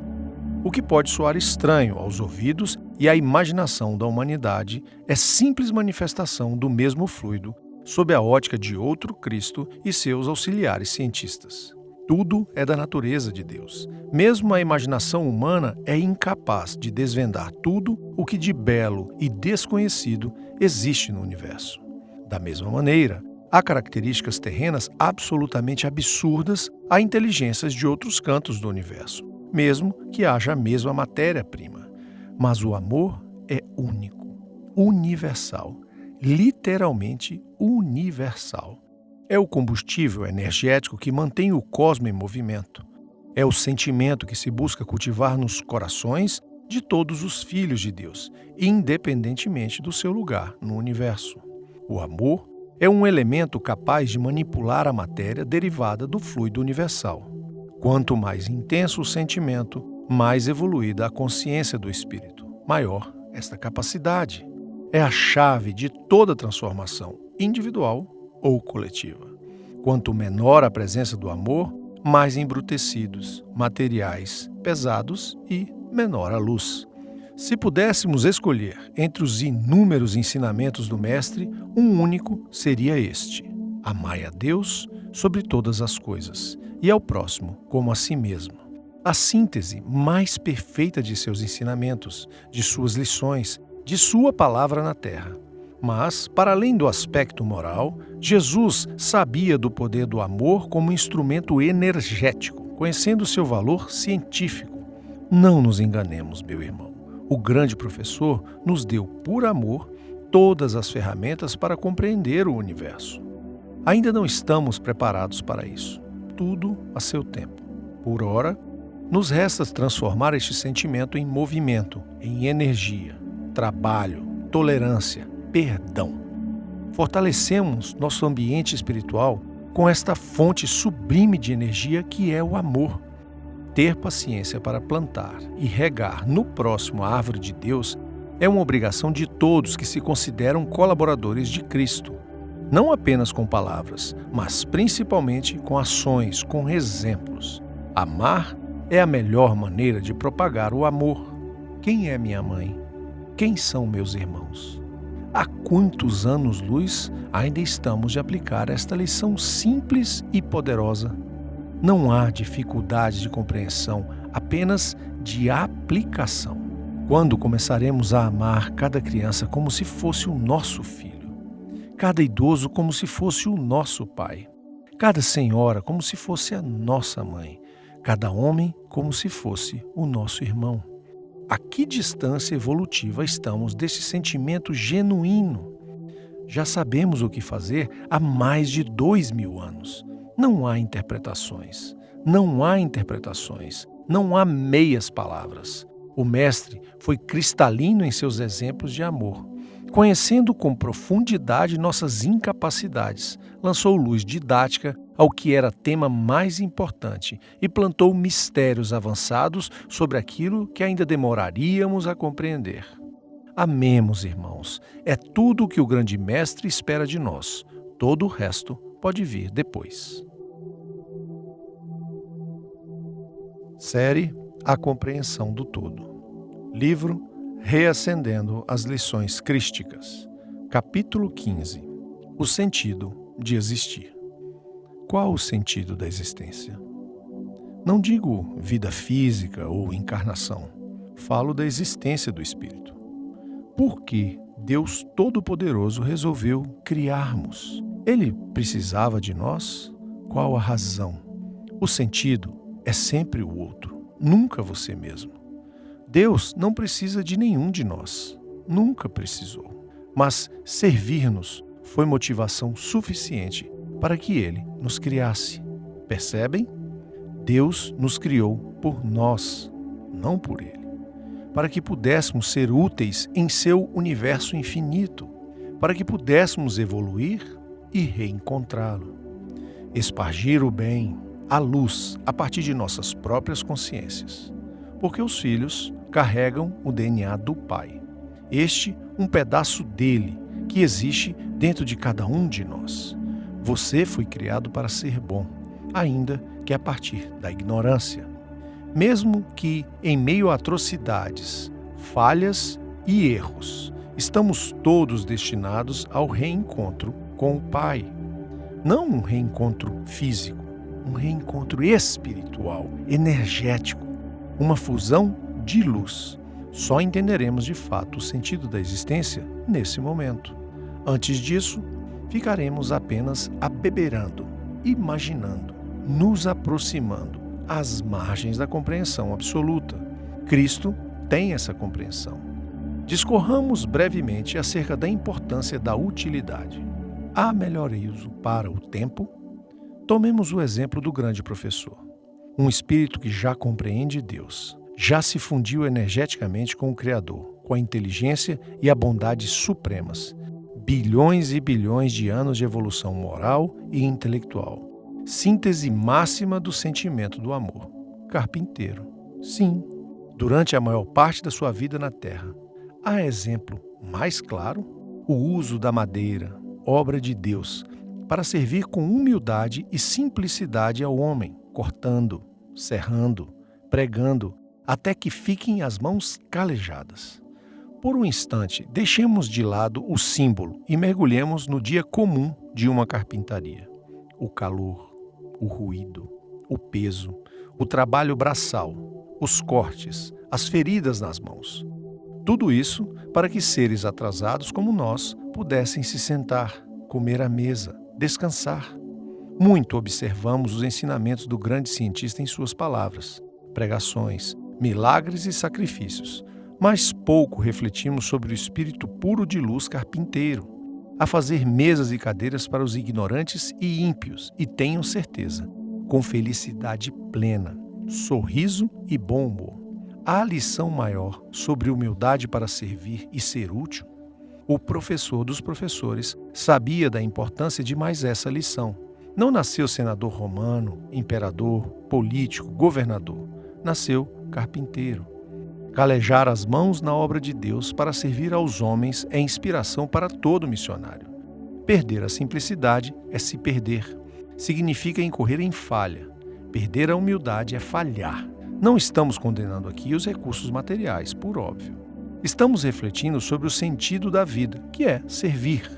O que pode soar estranho aos ouvidos e à imaginação da humanidade é simples manifestação do mesmo fluido sob a ótica de outro Cristo e seus auxiliares cientistas. Tudo é da natureza de Deus. Mesmo a imaginação humana é incapaz de desvendar tudo o que de belo e desconhecido existe no universo. Da mesma maneira, há características terrenas absolutamente absurdas a inteligências de outros cantos do universo, mesmo que haja a mesma matéria-prima. Mas o amor é único, universal, literalmente universal. É o combustível energético que mantém o cosmos em movimento. É o sentimento que se busca cultivar nos corações de todos os filhos de Deus, independentemente do seu lugar no universo. O amor é um elemento capaz de manipular a matéria derivada do fluido universal. Quanto mais intenso o sentimento, mais evoluída a consciência do espírito, maior esta capacidade. É a chave de toda transformação, individual ou coletiva. Quanto menor a presença do amor, mais embrutecidos, materiais, pesados e menor a luz. Se pudéssemos escolher entre os inúmeros ensinamentos do Mestre, um único seria este: amai a Deus sobre todas as coisas e ao próximo como a si mesmo. A síntese mais perfeita de seus ensinamentos, de suas lições, de sua palavra na terra. Mas, para além do aspecto moral, Jesus sabia do poder do amor como instrumento energético, conhecendo seu valor científico. Não nos enganemos, meu irmão. O grande professor nos deu, por amor, todas as ferramentas para compreender o universo. Ainda não estamos preparados para isso. Tudo a seu tempo. Por ora, nos resta transformar este sentimento em movimento, em energia, trabalho, tolerância, perdão. Fortalecemos nosso ambiente espiritual com esta fonte sublime de energia que é o amor. Ter paciência para plantar e regar no próximo a árvore de Deus é uma obrigação de todos que se consideram colaboradores de Cristo. Não apenas com palavras, mas principalmente com ações, com exemplos. Amar é a melhor maneira de propagar o amor. Quem é minha mãe? Quem são meus irmãos? Há quantos anos-luz ainda estamos de aplicar esta lição simples e poderosa? Não há dificuldade de compreensão, apenas de aplicação. Quando começaremos a amar cada criança como se fosse o nosso filho, cada idoso como se fosse o nosso pai, cada senhora como se fosse a nossa mãe, cada homem como se fosse o nosso irmão. A que distância evolutiva estamos desse sentimento genuíno? Já sabemos o que fazer há mais de 2000 anos. Não há interpretações, não há meias palavras. O Mestre foi cristalino em seus exemplos de amor. Conhecendo com profundidade nossas incapacidades, lançou luz didática ao que era tema mais importante e plantou mistérios avançados sobre aquilo que ainda demoraríamos a compreender. Amemos, irmãos, é tudo o que o grande Mestre espera de nós. Todo o resto pode vir depois. Série A Compreensão do Todo. Livro Reacendendo as Lições Crísticas. Capítulo 15. O sentido de existir. Qual o sentido da existência? Não digo vida física ou encarnação. Falo da existência do espírito. Por que Deus Todo-Poderoso resolveu criarmos? Ele precisava de nós? Qual a razão? O sentido é sempre o outro, nunca você mesmo. Deus não precisa de nenhum de nós, nunca precisou. Mas servir-nos foi motivação suficiente para que Ele nos criasse. Percebem? Deus nos criou por nós, não por Ele. Para que pudéssemos ser úteis em seu universo infinito, para que pudéssemos evoluir e reencontrá-lo. Espargir o bem, a luz, a partir de nossas próprias consciências. Porque os filhos carregam o DNA do Pai. Este, um pedaço dele, que existe dentro de cada um de nós. Você foi criado para ser bom, ainda que a partir da ignorância. Mesmo que em meio a atrocidades, falhas e erros, estamos todos destinados ao reencontro com o Pai. Não um reencontro físico, um reencontro espiritual, energético, uma fusão de luz. Só entenderemos de fato o sentido da existência nesse momento. Antes disso, ficaremos apenas abeberando, imaginando, nos aproximando às margens da compreensão absoluta. Cristo tem essa compreensão. Discorramos brevemente acerca da importância da utilidade. Há melhor uso para o tempo? Tomemos o exemplo do grande professor. Um espírito que já compreende Deus, já se fundiu energeticamente com o Criador, com a inteligência e a bondade supremas. Bilhões e bilhões de anos de evolução moral e intelectual. Síntese máxima do sentimento do amor. Carpinteiro. Sim, durante a maior parte da sua vida na Terra. Há exemplo mais claro? O uso da madeira, obra de Deus, para servir com humildade e simplicidade ao homem, cortando, serrando, pregando, até que fiquem as mãos calejadas. Por um instante, deixemos de lado o símbolo e mergulhemos no dia comum de uma carpintaria. O calor, o ruído, o peso, o trabalho braçal, os cortes, as feridas nas mãos. Tudo isso para que seres atrasados como nós pudessem se sentar, comer à mesa, descansar. Muito observamos os ensinamentos do grande cientista em suas palavras, pregações, milagres e sacrifícios, mas pouco refletimos sobre o espírito puro de luz carpinteiro, a fazer mesas e cadeiras para os ignorantes e ímpios, e tenham certeza, com felicidade plena, sorriso e bom humor. Há lição maior sobre humildade para servir e ser útil? O professor dos professores sabia da importância de mais essa lição. Não nasceu senador romano, imperador, político, governador. Nasceu carpinteiro. Calejar as mãos na obra de Deus para servir aos homens é inspiração para todo missionário. Perder a simplicidade é se perder. Significa incorrer em falha. Perder a humildade é falhar. Não estamos condenando aqui os recursos materiais, por óbvio. Estamos refletindo sobre o sentido da vida, que é servir.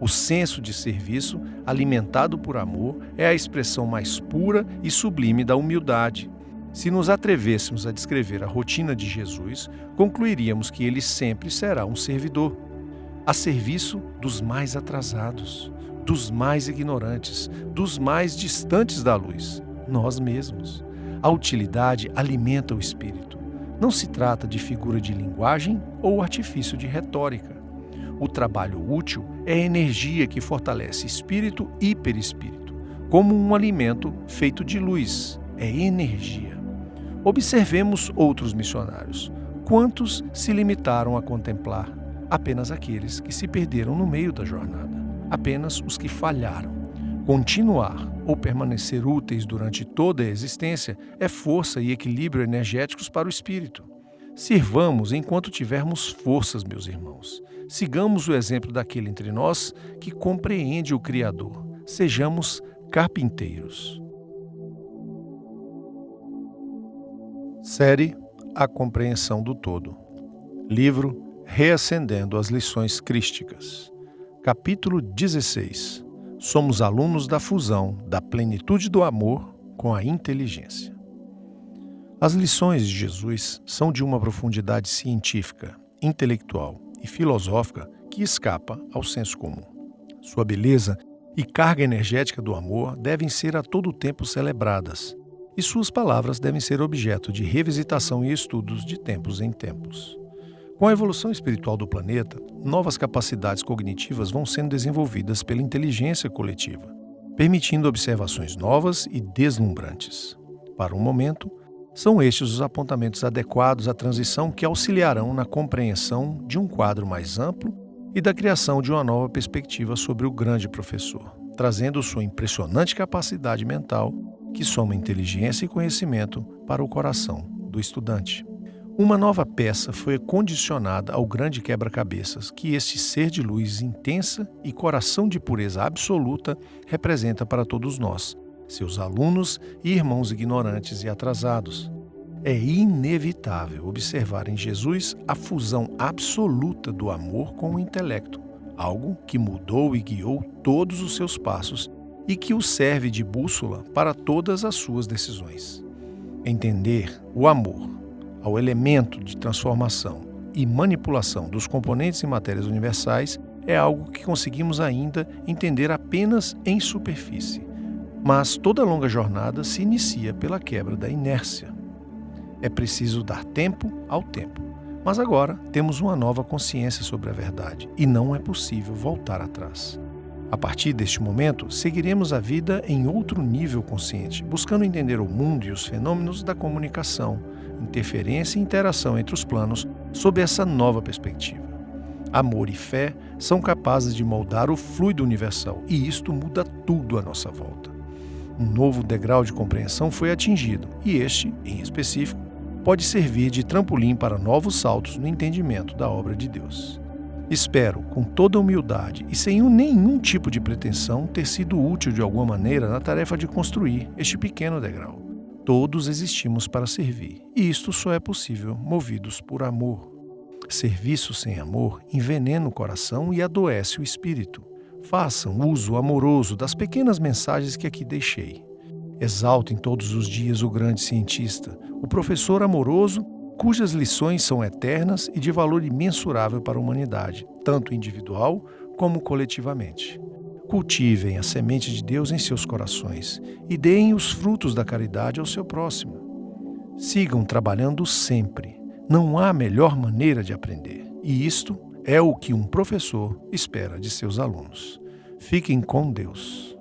O senso de serviço, alimentado por amor, é a expressão mais pura e sublime da humildade. Se nos atrevêssemos a descrever a rotina de Jesus, concluiríamos que ele sempre será um servidor, a serviço dos mais atrasados, dos mais ignorantes, dos mais distantes da luz, nós mesmos. A utilidade alimenta o espírito. Não se trata de figura de linguagem ou artifício de retórica. O trabalho útil é energia que fortalece espírito e perispírito, como um alimento feito de luz, é energia. Observemos outros missionários. Quantos se limitaram a contemplar? Apenas aqueles que se perderam no meio da jornada, apenas os que falharam. Continuar ou permanecer úteis durante toda a existência é força e equilíbrio energéticos para o espírito. Sirvamos enquanto tivermos forças, meus irmãos. Sigamos o exemplo daquele entre nós que compreende o Criador. Sejamos carpinteiros. Série A Compreensão do Todo. Livro Reacendendo as Lições Crísticas. Capítulo 16. Somos alunos da fusão da plenitude do amor com a inteligência. As lições de Jesus são de uma profundidade científica, intelectual e filosófica que escapa ao senso comum. Sua beleza e carga energética do amor devem ser a todo tempo celebradas, e suas palavras devem ser objeto de revisitação e estudos de tempos em tempos. Com a evolução espiritual do planeta, novas capacidades cognitivas vão sendo desenvolvidas pela inteligência coletiva, permitindo observações novas e deslumbrantes. Para o momento, são estes os apontamentos adequados à transição que auxiliarão na compreensão de um quadro mais amplo e da criação de uma nova perspectiva sobre o grande professor, trazendo sua impressionante capacidade mental que soma inteligência e conhecimento para o coração do estudante. Uma nova peça foi condicionada ao grande quebra-cabeças que este ser de luz intensa e coração de pureza absoluta representa para todos nós, seus alunos e irmãos ignorantes e atrasados. É inevitável observar em Jesus a fusão absoluta do amor com o intelecto, algo que mudou e guiou todos os seus passos e que o serve de bússola para todas as suas decisões. Entender o amor ao elemento de transformação e manipulação dos componentes e matérias universais é algo que conseguimos ainda entender apenas em superfície. Mas toda longa jornada se inicia pela quebra da inércia. É preciso dar tempo ao tempo. Mas agora temos uma nova consciência sobre a verdade e não é possível voltar atrás. A partir deste momento, seguiremos a vida em outro nível consciente, buscando entender o mundo e os fenômenos da comunicação, interferência e interação entre os planos sob essa nova perspectiva. Amor e fé são capazes de moldar o fluido universal e isto muda tudo à nossa volta. Um novo degrau de compreensão foi atingido e este, em específico, pode servir de trampolim para novos saltos no entendimento da obra de Deus. Espero, com toda humildade e sem nenhum tipo de pretensão, ter sido útil de alguma maneira na tarefa de construir este pequeno degrau. Todos existimos para servir, e isto só é possível movidos por amor. Serviço sem amor envenena o coração e adoece o espírito. Façam uso amoroso das pequenas mensagens que aqui deixei. Exaltem todos os dias o grande cientista, o professor amoroso, cujas lições são eternas e de valor imensurável para a humanidade, tanto individual como coletivamente. Cultivem a semente de Deus em seus corações e deem os frutos da caridade ao seu próximo. Sigam trabalhando sempre. Não há melhor maneira de aprender. E isto é o que um professor espera de seus alunos. Fiquem com Deus.